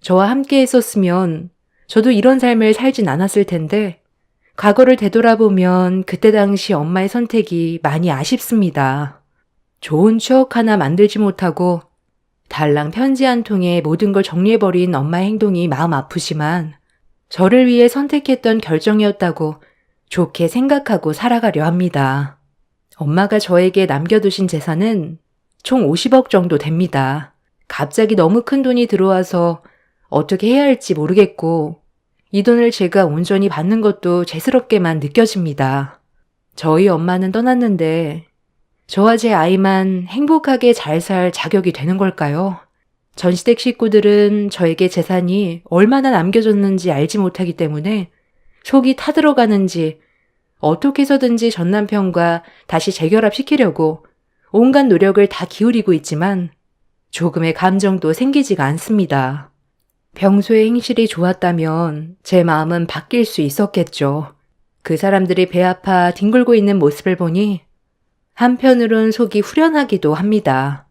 저와 함께 했었으면 저도 이런 삶을 살진 않았을 텐데 과거를 되돌아보면 그때 당시 엄마의 선택이 많이 아쉽습니다. 좋은 추억 하나 만들지 못하고 달랑 편지 한 통에 모든 걸 정리해버린 엄마의 행동이 마음 아프지만 저를 위해 선택했던 결정이었다고 좋게 생각하고 살아가려 합니다. 엄마가 저에게 남겨두신 재산은 총 50억 정도 됩니다. 갑자기 너무 큰 돈이 들어와서 어떻게 해야 할지 모르겠고 이 돈을 제가 온전히 받는 것도 죄스럽게만 느껴집니다. 저희 엄마는 떠났는데 저와 제 아이만 행복하게 잘 살 자격이 되는 걸까요? 전시댁 식구들은 저에게 재산이 얼마나 남겨졌는지 알지 못하기 때문에 속이 타들어가는지 어떻게 해서든지 전 남편과 다시 재결합시키려고 온갖 노력을 다 기울이고 있지만 조금의 감정도 생기지가 않습니다. 평소에 행실이 좋았다면 제 마음은 바뀔 수 있었겠죠. 그 사람들이 배 아파 뒹굴고 있는 모습을 보니 한편으론 속이 후련하기도 합니다.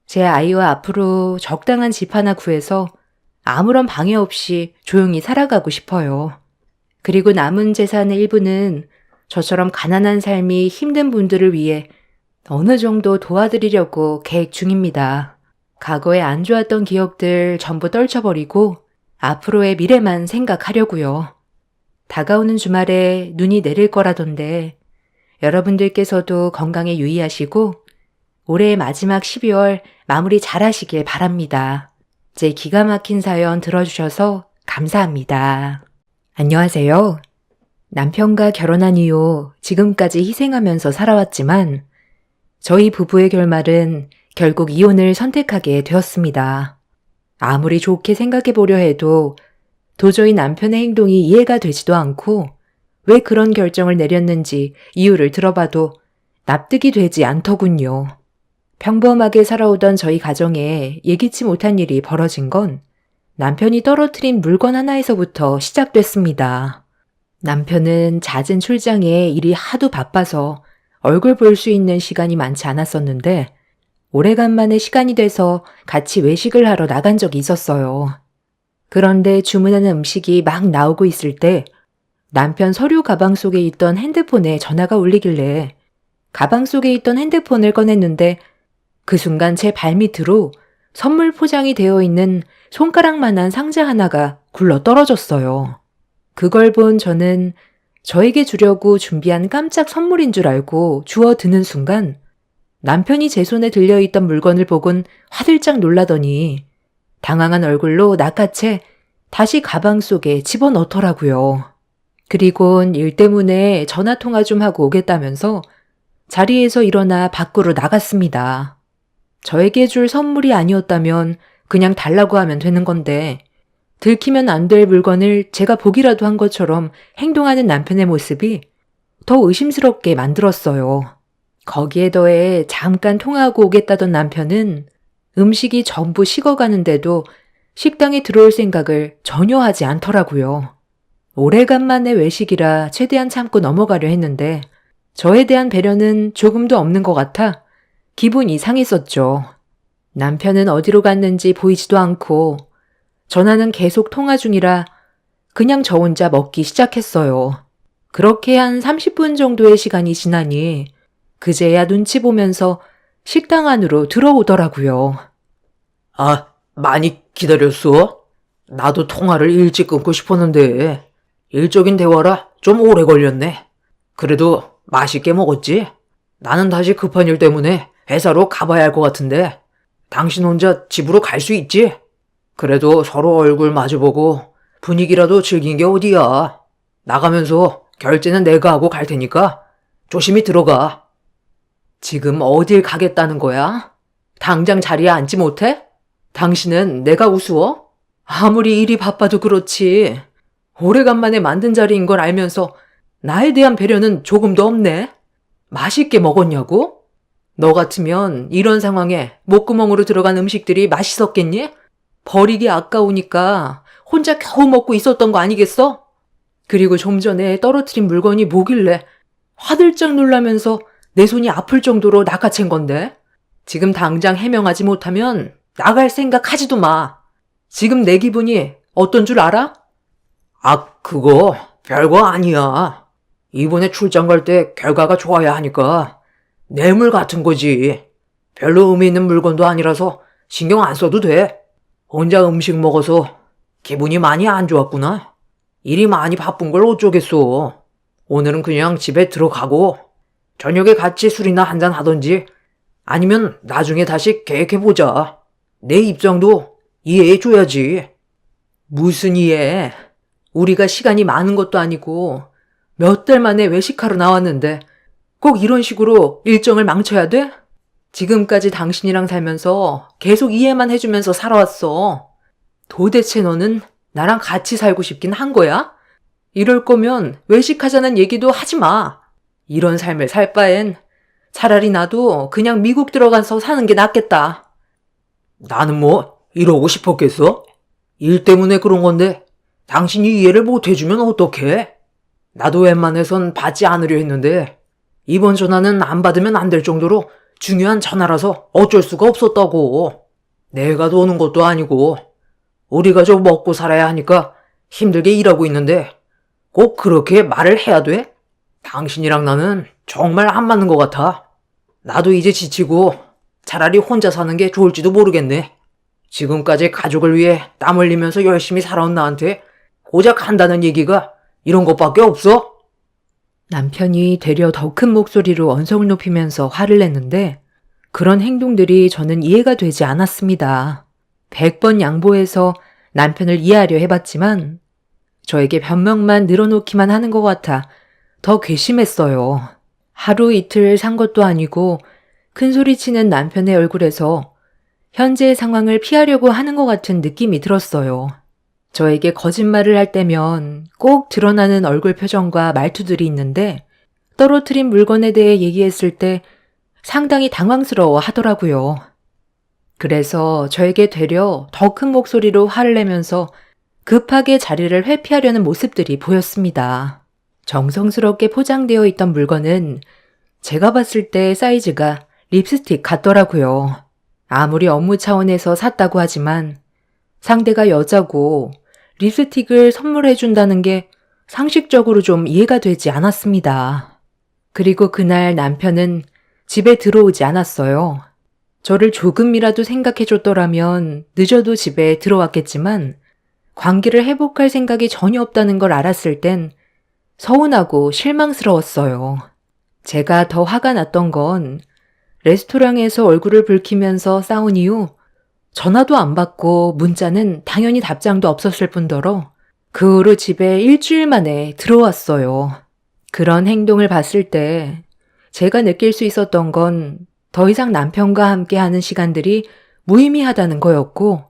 제 아이와 앞으로 적당한 집 하나 구해서 아무런 방해 없이 조용히 살아가고 싶어요. 그리고 남은 재산의 일부는 저처럼 가난한 삶이 힘든 분들을 위해 어느 정도 도와드리려고 계획 중입니다. 과거에 안 좋았던 기억들 전부 떨쳐버리고 앞으로의 미래만 생각하려고요. 다가오는 주말에 눈이 내릴 거라던데 여러분들께서도 건강에 유의하시고 올해의 마지막 12월 마무리 잘하시길 바랍니다. 제 기가 막힌 사연 들어주셔서 감사합니다. 안녕하세요. 남편과 결혼한 이후 지금까지 희생하면서 살아왔지만 저희 부부의 결말은 결국 이혼을 선택하게 되었습니다. 아무리 좋게 생각해 보려 해도 도저히 남편의 행동이 이해가 되지도 않고 왜 그런 결정을 내렸는지 이유를 들어봐도 납득이 되지 않더군요. 평범하게 살아오던 저희 가정에 예기치 못한 일이 벌어진 건 남편이 떨어뜨린 물건 하나에서부터 시작됐습니다. 남편은 잦은 출장에 일이 하도 바빠서 얼굴 볼 수 있는 시간이 많지 않았었는데 오래간만에 시간이 돼서 같이 외식을 하러 나간 적이 있었어요. 그런데 주문하는 음식이 막 나오고 있을 때 남편 서류 가방 속에 있던 핸드폰에 전화가 울리길래 가방 속에 있던 핸드폰을 꺼냈는데 그 순간 제 발밑으로 선물 포장이 되어 있는 손가락만한 상자 하나가 굴러 떨어졌어요. 그걸 본 저는 저에게 주려고 준비한 깜짝 선물인 줄 알고 주워 드는 순간 남편이 제 손에 들려있던 물건을 보곤 화들짝 놀라더니 당황한 얼굴로 낚아채 다시 가방 속에 집어넣더라고요. 그리곤 일 때문에 전화통화 좀 하고 오겠다면서 자리에서 일어나 밖으로 나갔습니다. 저에게 줄 선물이 아니었다면 그냥 달라고 하면 되는 건데 들키면 안 될 물건을 제가 보기라도 한 것처럼 행동하는 남편의 모습이 더 의심스럽게 만들었어요. 거기에 더해 잠깐 통화하고 오겠다던 남편은 음식이 전부 식어가는데도 식당에 들어올 생각을 전혀 하지 않더라고요. 오래간만에 외식이라 최대한 참고 넘어가려 했는데 저에 대한 배려는 조금도 없는 것 같아 기분이 상했었죠. 남편은 어디로 갔는지 보이지도 않고 전화는 계속 통화 중이라 그냥 저 혼자 먹기 시작했어요. 그렇게 한 30분 정도의 시간이 지나니 그제야 눈치 보면서 식당 안으로 들어오더라고요. 아, 많이 기다렸어? 나도 통화를 일찍 끊고 싶었는데 일적인 대화라 좀 오래 걸렸네. 그래도 맛있게 먹었지? 나는 다시 급한 일 때문에 회사로 가봐야 할 것 같은데 당신 혼자 집으로 갈 수 있지? 그래도 서로 얼굴 마주보고 분위기라도 즐긴 게 어디야. 나가면서 결제는 내가 하고 갈 테니까 조심히 들어가. 지금 어딜 가겠다는 거야? 당장 자리에 앉지 못해? 당신은 내가 우스워? 아무리 일이 바빠도 그렇지. 오래간만에 만든 자리인 걸 알면서 나에 대한 배려는 조금도 없네. 맛있게 먹었냐고? 너 같으면 이런 상황에 목구멍으로 들어간 음식들이 맛있었겠니? 버리기 아까우니까 혼자 겨우 먹고 있었던 거 아니겠어? 그리고 좀 전에 떨어뜨린 물건이 뭐길래 화들짝 놀라면서 내 손이 아플 정도로 낚아챈 건데? 지금 당장 해명하지 못하면 나갈 생각 하지도 마. 지금 내 기분이 어떤 줄 알아? 아, 그거 별거 아니야. 이번에 출장 갈 때 결과가 좋아야 하니까 뇌물 같은 거지. 별로 의미 있는 물건도 아니라서 신경 안 써도 돼. 혼자 음식 먹어서 기분이 많이 안 좋았구나. 일이 많이 바쁜 걸 어쩌겠어. 오늘은 그냥 집에 들어가고 저녁에 같이 술이나 한잔 하던지 아니면 나중에 다시 계획해보자. 내 입장도 이해해줘야지. 무슨 이해? 우리가 시간이 많은 것도 아니고 몇 달 만에 외식하러 나왔는데 꼭 이런 식으로 일정을 망쳐야 돼? 지금까지 당신이랑 살면서 계속 이해만 해주면서 살아왔어. 도대체 너는 나랑 같이 살고 싶긴 한 거야? 이럴 거면 외식하자는 얘기도 하지 마. 이런 삶을 살 바엔 차라리 나도 그냥 미국 들어가서 사는 게 낫겠다. 나는 뭐 이러고 싶었겠어? 일 때문에 그런 건데 당신이 이해를 못 해주면 어떡해? 나도 웬만해선 받지 않으려 했는데 이번 전화는 안 받으면 안 될 정도로 중요한 전화라서 어쩔 수가 없었다고. 내가 도는 것도 아니고 우리 가족 먹고 살아야 하니까 힘들게 일하고 있는데 꼭 그렇게 말을 해야 돼? 당신이랑 나는 정말 안 맞는 것 같아. 나도 이제 지치고 차라리 혼자 사는 게 좋을지도 모르겠네. 지금까지 가족을 위해 땀 흘리면서 열심히 살아온 나한테 고작 한다는 얘기가 이런 것밖에 없어? 남편이 되려 더 큰 목소리로 언성을 높이면서 화를 냈는데 그런 행동들이 저는 이해가 되지 않았습니다. 100번 양보해서 남편을 이해하려 해봤지만 저에게 변명만 늘어놓기만 하는 것 같아 더 괘씸했어요. 하루 이틀 산 것도 아니고 큰소리치는 남편의 얼굴에서 현재의 상황을 피하려고 하는 것 같은 느낌이 들었어요. 저에게 거짓말을 할 때면 꼭 드러나는 얼굴 표정과 말투들이 있는데 떨어뜨린 물건에 대해 얘기했을 때 상당히 당황스러워 하더라고요. 그래서 저에게 되려 더 큰 목소리로 화를 내면서 급하게 자리를 회피하려는 모습들이 보였습니다. 정성스럽게 포장되어 있던 물건은 제가 봤을 때 사이즈가 립스틱 같더라고요. 아무리 업무 차원에서 샀다고 하지만 상대가 여자고 립스틱을 선물해준다는 게 상식적으로 좀 이해가 되지 않았습니다. 그리고 그날 남편은 집에 들어오지 않았어요. 저를 조금이라도 생각해줬더라면 늦어도 집에 들어왔겠지만 관계를 회복할 생각이 전혀 없다는 걸 알았을 땐 서운하고 실망스러웠어요. 제가 더 화가 났던 건 레스토랑에서 얼굴을 붉히면서 싸운 이후 전화도 안 받고 문자는 당연히 답장도 없었을 뿐더러 그 후로 집에 일주일 만에 들어왔어요. 그런 행동을 봤을 때 제가 느낄 수 있었던 건 더 이상 남편과 함께하는 시간들이 무의미하다는 거였고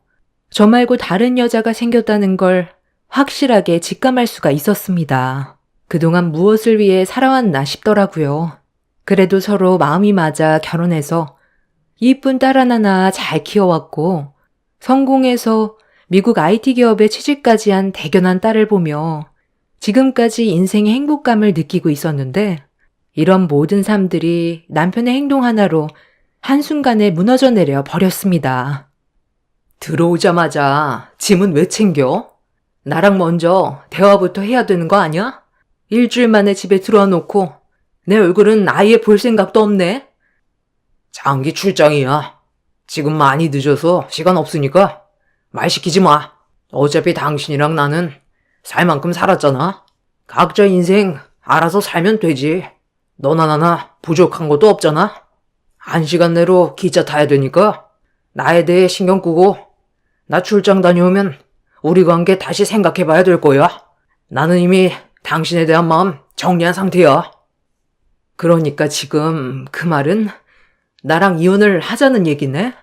저 말고 다른 여자가 생겼다는 걸 확실하게 직감할 수가 있었습니다. 그동안 무엇을 위해 살아왔나 싶더라고요. 그래도 서로 마음이 맞아 결혼해서 이쁜 딸 하나 잘 키워왔고 성공해서 미국 IT 기업에 취직까지 한 대견한 딸을 보며 지금까지 인생의 행복감을 느끼고 있었는데 이런 모든 삶들이 남편의 행동 하나로 한순간에 무너져 내려 버렸습니다. 들어오자마자 짐은 왜 챙겨? 나랑 먼저 대화부터 해야 되는 거 아니야? 일주일 만에 집에 들어와 놓고 내 얼굴은 아예 볼 생각도 없네. 장기 출장이야. 지금 많이 늦어서 시간 없으니까 말 시키지 마. 어차피 당신이랑 나는 살 만큼 살았잖아. 각자 인생 알아서 살면 되지. 너나 나나 부족한 것도 없잖아. 1시간 내로 기차 타야 되니까 나에 대해 신경 끄고 나 출장 다녀오면 우리 관계 다시 생각해봐야 될 거야. 나는 이미 당신에 대한 마음 정리한 상태야. 그러니까 지금 그 말은 나랑 이혼을 하자는 얘기네?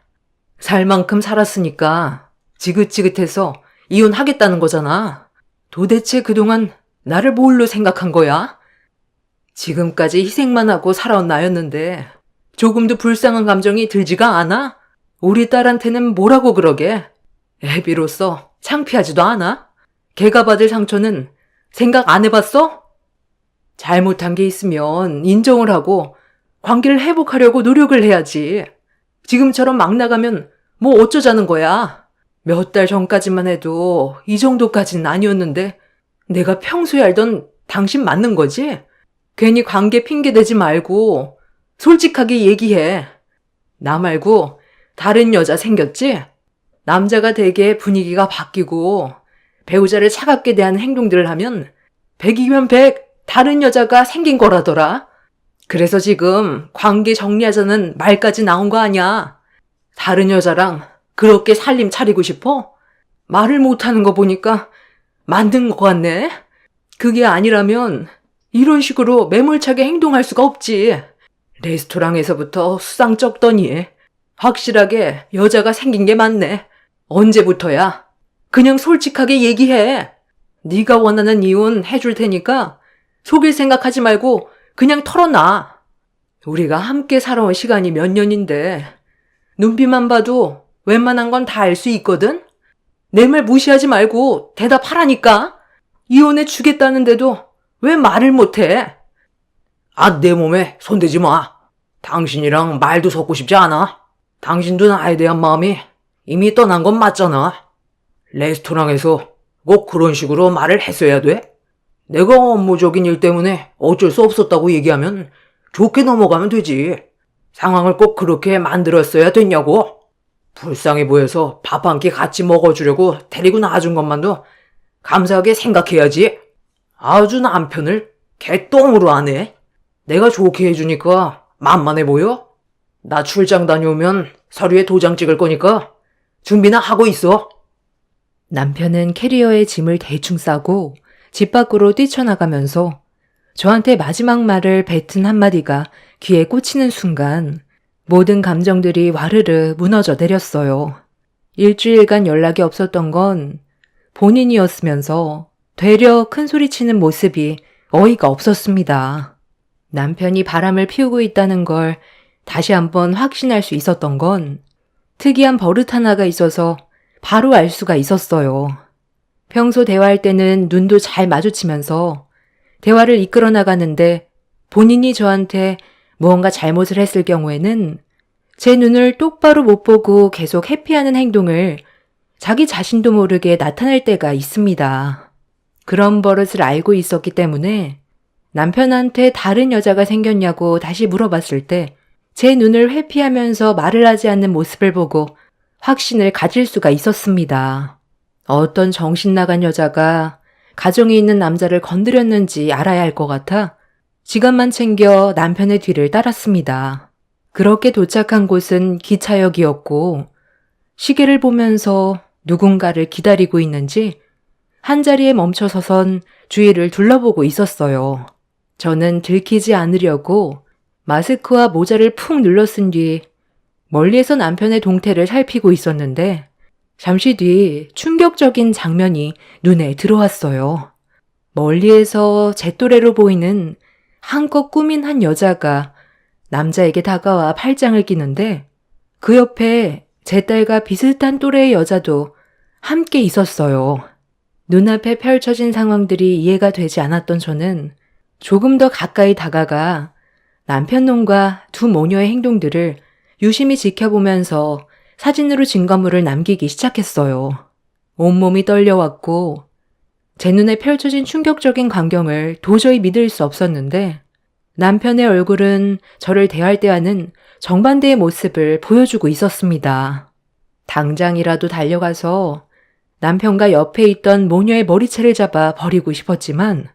살 만큼 살았으니까 지긋지긋해서 이혼하겠다는 거잖아. 도대체 그동안 나를 뭘로 생각한 거야? 지금까지 희생만 하고 살아온 나였는데 조금도 불쌍한 감정이 들지가 않아? 우리 딸한테는 뭐라고 그러게? 애비로서 창피하지도 않아? 걔가 받을 상처는 생각 안 해봤어? 잘못한 게 있으면 인정을 하고 관계를 회복하려고 노력을 해야지. 지금처럼 막 나가면 뭐 어쩌자는 거야. 몇 달 전까지만 해도 이 정도까지는 아니었는데 내가 평소에 알던 당신 맞는 거지? 괜히 관계 핑계 대지 말고 솔직하게 얘기해. 나 말고 다른 여자 생겼지? 남자가 되게 분위기가 바뀌고 배우자를 차갑게 대하는 행동들을 하면 100이면 100 다른 여자가 생긴 거라더라. 그래서 지금 관계 정리하자는 말까지 나온 거 아니야. 다른 여자랑 그렇게 살림 차리고 싶어? 말을 못하는 거 보니까 만든 거 같네. 그게 아니라면 이런 식으로 매몰차게 행동할 수가 없지. 레스토랑에서부터 수상 쩍더니 확실하게 여자가 생긴 게 맞네. 언제부터야? 그냥 솔직하게 얘기해. 네가 원하는 이혼 해줄 테니까 속일 생각하지 말고 그냥 털어놔. 우리가 함께 살아온 시간이 몇 년인데 눈빛만 봐도 웬만한 건 다 알 수 있거든? 내 말 무시하지 말고 대답하라니까. 이혼해 주겠다는데도 왜 말을 못해? 내 몸에 손대지 마. 당신이랑 말도 섞고 싶지 않아. 당신도 나에 대한 마음이 이미 떠난 건 맞잖아. 레스토랑에서 꼭 그런 식으로 말을 했어야 돼? 내가 업무적인 일 때문에 어쩔 수 없었다고 얘기하면 좋게 넘어가면 되지. 상황을 꼭 그렇게 만들었어야 됐냐고. 불쌍해 보여서 밥 한 끼 같이 먹어주려고 데리고 나와준 것만도 감사하게 생각해야지. 아주 남편을 개똥으로 하네. 내가 좋게 해주니까 만만해 보여? 나 출장 다녀오면 서류에 도장 찍을 거니까 준비나 하고 있어. 남편은 캐리어에 짐을 대충 싸고 집 밖으로 뛰쳐나가면서 저한테 마지막 말을 뱉은 한마디가 귀에 꽂히는 순간 모든 감정들이 와르르 무너져 내렸어요. 일주일간 연락이 없었던 건 본인이었으면서 되려 큰소리치는 모습이 어이가 없었습니다. 남편이 바람을 피우고 있다는 걸 다시 한번 확신할 수 있었던 건 특이한 버릇 하나가 있어서 바로 알 수가 있었어요. 평소 대화할 때는 눈도 잘 마주치면서 대화를 이끌어 나가는데 본인이 저한테 무언가 잘못을 했을 경우에는 제 눈을 똑바로 못 보고 계속 회피하는 행동을 자기 자신도 모르게 나타낼 때가 있습니다. 그런 버릇을 알고 있었기 때문에 남편한테 다른 여자가 생겼냐고 다시 물어봤을 때 제 눈을 회피하면서 말을 하지 않는 모습을 보고 확신을 가질 수가 있었습니다. 어떤 정신 나간 여자가 가정에 있는 남자를 건드렸는지 알아야 할 것 같아 지갑만 챙겨 남편의 뒤를 따랐습니다. 그렇게 도착한 곳은 기차역이었고 시계를 보면서 누군가를 기다리고 있는지 한자리에 멈춰서선 주위를 둘러보고 있었어요. 저는 들키지 않으려고 마스크와 모자를 푹 눌러쓴 뒤 멀리에서 남편의 동태를 살피고 있었는데 잠시 뒤 충격적인 장면이 눈에 들어왔어요. 멀리에서 제 또래로 보이는 한껏 꾸민 한 여자가 남자에게 다가와 팔짱을 끼는데 그 옆에 제 딸과 비슷한 또래의 여자도 함께 있었어요. 눈앞에 펼쳐진 상황들이 이해가 되지 않았던 저는 조금 더 가까이 다가가 남편 놈과 두 모녀의 행동들을 유심히 지켜보면서 사진으로 증거물을 남기기 시작했어요. 온몸이 떨려왔고 제 눈에 펼쳐진 충격적인 광경을 도저히 믿을 수 없었는데 남편의 얼굴은 저를 대할 때와는 정반대의 모습을 보여주고 있었습니다. 당장이라도 달려가서 남편과 옆에 있던 모녀의 머리채를 잡아 버리고 싶었지만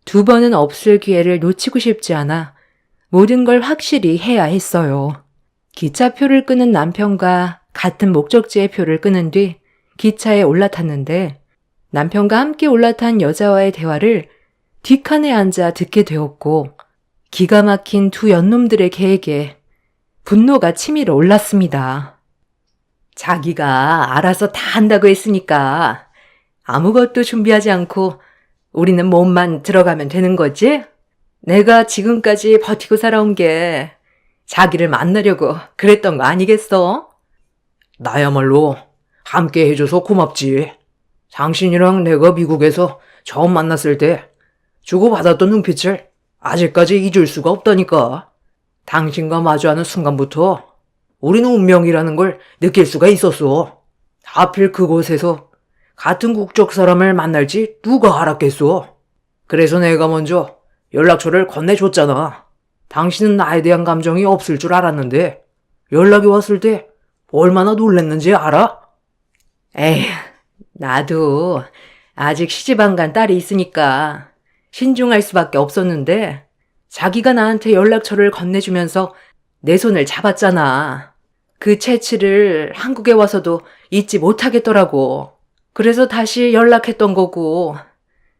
두 번은 없을 기회를 놓치고 싶지 않아 모든 걸 확실히 해야 했어요. 기차표를 끄는 남편과 같은 목적지의 표를 끄는 뒤 기차에 올라탔는데 남편과 함께 올라탄 여자와의 대화를 뒷칸에 앉아 듣게 되었고 기가 막힌 두 연놈들의 계획에 분노가 치밀어 올랐습니다. 자기가 알아서 다 한다고 했으니까 아무것도 준비하지 않고 우리는 몸만 들어가면 되는 거지? 내가 지금까지 버티고 살아온 게 자기를 만나려고 그랬던 거 아니겠어? 나야말로 함께 해줘서 고맙지. 당신이랑 내가 미국에서 처음 만났을 때 주고받았던 눈빛을 아직까지 잊을 수가 없다니까. 당신과 마주하는 순간부터 우리는 운명이라는 걸 느낄 수가 있었어. 하필 그곳에서 같은 국적 사람을 만날지 누가 알았겠어. 그래서 내가 먼저 연락처를 건네줬잖아. 당신은 나에 대한 감정이 없을 줄 알았는데 연락이 왔을 때 얼마나 놀랬는지 알아? 에휴, 나도 아직 시집 안 간 딸이 있으니까 신중할 수밖에 없었는데 자기가 나한테 연락처를 건네주면서 내 손을 잡았잖아. 그 채취를 한국에 와서도 잊지 못하겠더라고. 그래서 다시 연락했던 거고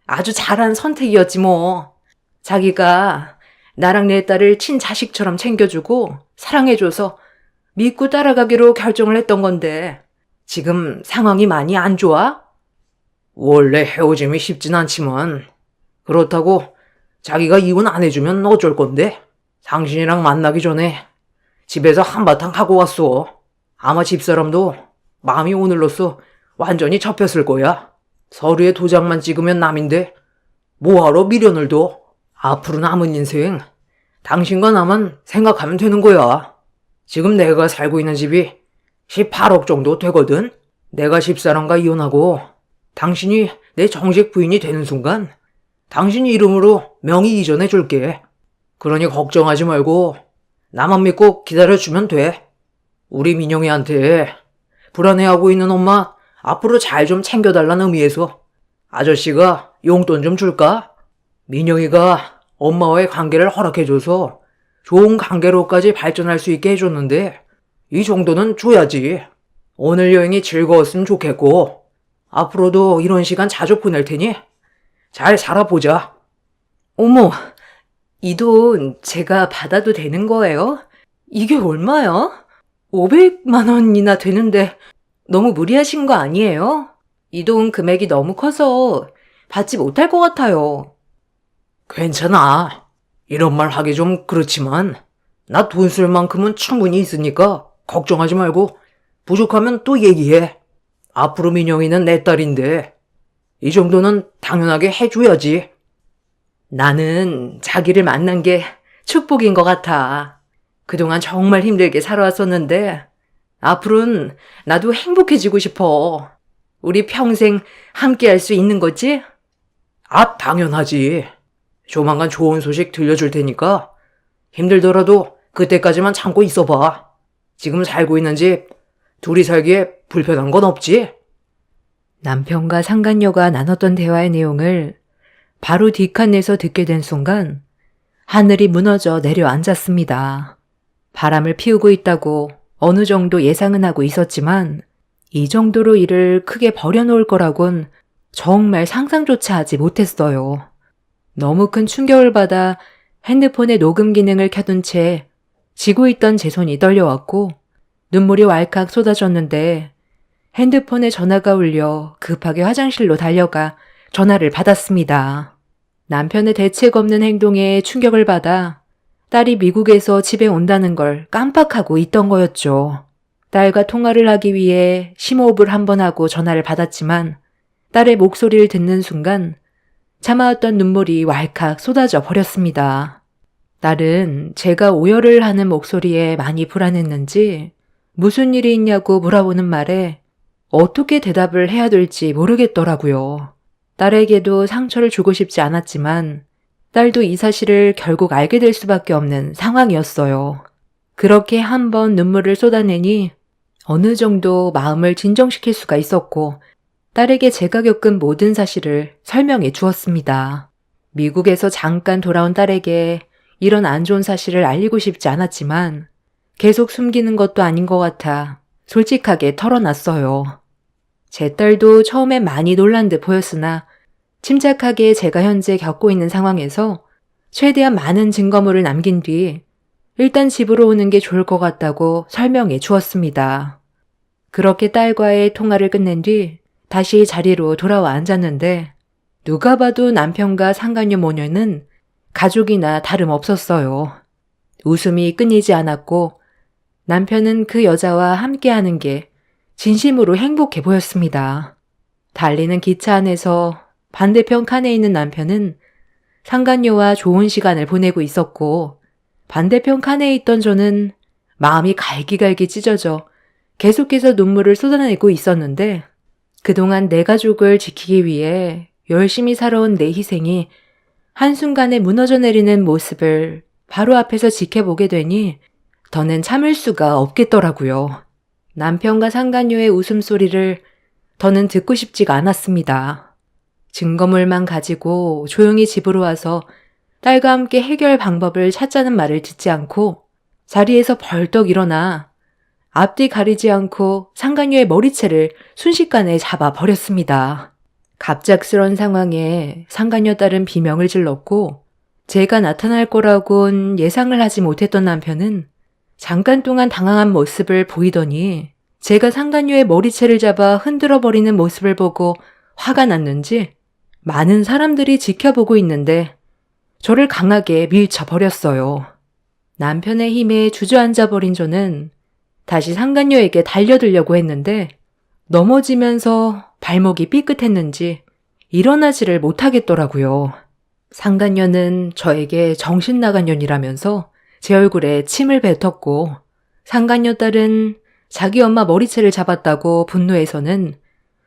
아주 잘한 선택이었지 뭐. 자기가 나랑 내 딸을 친자식처럼 챙겨주고 사랑해줘서 믿고 따라가기로 결정을 했던 건데 지금 상황이 많이 안 좋아? 원래 헤어짐이 쉽진 않지만 그렇다고 자기가 이혼 안 해주면 어쩔 건데? 당신이랑 만나기 전에 집에서 한바탕 하고 왔어. 아마 집사람도 마음이 오늘로써 완전히 접혔을 거야. 서류에 도장만 찍으면 남인데 뭐하러 미련을 둬? 앞으로 남은 인생 당신과 나만 생각하면 되는 거야. 지금 내가 살고 있는 집이 18억 정도 되거든? 내가 집사람과 이혼하고 당신이 내 정식 부인이 되는 순간 당신 이름으로 명의 이전해 줄게. 그러니 걱정하지 말고 나만 믿고 기다려주면 돼. 우리 민영이한테 불안해하고 있는 엄마 앞으로 잘 좀 챙겨달라는 의미에서 아저씨가 용돈 좀 줄까? 민영이가 엄마와의 관계를 허락해줘서 좋은 관계로까지 발전할 수 있게 해줬는데 이 정도는 줘야지. 오늘 여행이 즐거웠으면 좋겠고 앞으로도 이런 시간 자주 보낼 테니 잘 살아보자. 어머, 이 돈 제가 받아도 되는 거예요? 이게 얼마야? 500만 원이나 되는데 너무 무리하신 거 아니에요? 이 돈 금액이 너무 커서 받지 못할 것 같아요. 괜찮아. 이런 말 하기 좀 그렇지만 나 돈 쓸 만큼은 충분히 있으니까 걱정하지 말고 부족하면 또 얘기해. 앞으로 민영이는 내 딸인데 이 정도는 당연하게 해줘야지. 나는 자기를 만난 게 축복인 것 같아. 그동안 정말 힘들게 살아왔었는데 앞으로는 나도 행복해지고 싶어. 우리 평생 함께 할 수 있는 거지? 아, 당연하지. 조만간 좋은 소식 들려줄 테니까 힘들더라도 그때까지만 참고 있어봐. 지금 살고 있는 집 둘이 살기에 불편한 건 없지? 남편과 상간녀가 나눴던 대화의 내용을 바로 뒷칸에서 듣게 된 순간 하늘이 무너져 내려앉았습니다. 바람을 피우고 있다고 어느 정도 예상은 하고 있었지만 이 정도로 일을 크게 벌여놓을 거라곤 정말 상상조차 하지 못했어요. 너무 큰 충격을 받아 핸드폰의 녹음 기능을 켜둔 채 쥐고 있던 제 손이 떨려왔고 눈물이 왈칵 쏟아졌는데 핸드폰에 전화가 울려 급하게 화장실로 달려가 전화를 받았습니다. 남편의 대책 없는 행동에 충격을 받아 딸이 미국에서 집에 온다는 걸 깜빡하고 있던 거였죠. 딸과 통화를 하기 위해 심호흡을 한번 하고 전화를 받았지만 딸의 목소리를 듣는 순간 참아왔던 눈물이 왈칵 쏟아져 버렸습니다. 딸은 제가 오열을 하는 목소리에 많이 불안했는지 무슨 일이 있냐고 물어보는 말에 어떻게 대답을 해야 될지 모르겠더라고요. 딸에게도 상처를 주고 싶지 않았지만 딸도 이 사실을 결국 알게 될 수밖에 없는 상황이었어요. 그렇게 한번 눈물을 쏟아내니 어느 정도 마음을 진정시킬 수가 있었고 딸에게 제가 겪은 모든 사실을 설명해 주었습니다. 미국에서 잠깐 돌아온 딸에게 이런 안 좋은 사실을 알리고 싶지 않았지만 계속 숨기는 것도 아닌 것 같아 솔직하게 털어놨어요. 제 딸도 처음엔 많이 놀란 듯 보였으나 침착하게 제가 현재 겪고 있는 상황에서 최대한 많은 증거물을 남긴 뒤 일단 집으로 오는 게 좋을 것 같다고 설명해 주었습니다. 그렇게 딸과의 통화를 끝낸 뒤 다시 자리로 돌아와 앉았는데 누가 봐도 남편과 상간녀 모녀는 가족이나 다름없었어요. 웃음이 끊이지 않았고 남편은 그 여자와 함께하는 게 진심으로 행복해 보였습니다. 달리는 기차 안에서 반대편 칸에 있는 남편은 상간녀와 좋은 시간을 보내고 있었고 반대편 칸에 있던 저는 마음이 갈기갈기 찢어져 계속해서 눈물을 쏟아내고 있었는데 그동안 내 가족을 지키기 위해 열심히 살아온 내 희생이 한순간에 무너져 내리는 모습을 바로 앞에서 지켜보게 되니 더는 참을 수가 없겠더라고요. 남편과 상간녀의 웃음소리를 더는 듣고 싶지가 않았습니다. 증거물만 가지고 조용히 집으로 와서 딸과 함께 해결 방법을 찾자는 말을 듣지 않고 자리에서 벌떡 일어나 앞뒤 가리지 않고 상간녀의 머리채를 순식간에 잡아 버렸습니다. 갑작스런 상황에 상간녀 딸은 비명을 질렀고 제가 나타날 거라곤 예상을 하지 못했던 남편은 잠깐 동안 당황한 모습을 보이더니 제가 상간녀의 머리채를 잡아 흔들어 버리는 모습을 보고 화가 났는지 많은 사람들이 지켜보고 있는데 저를 강하게 밀쳐버렸어요. 남편의 힘에 주저앉아 버린 저는 다시 상간녀에게 달려들려고 했는데 넘어지면서 발목이 삐끗했는지 일어나지를 못하겠더라고요. 상간녀는 저에게 정신 나간 년이라면서 제 얼굴에 침을 뱉었고 상간녀 딸은 자기 엄마 머리채를 잡았다고 분노해서는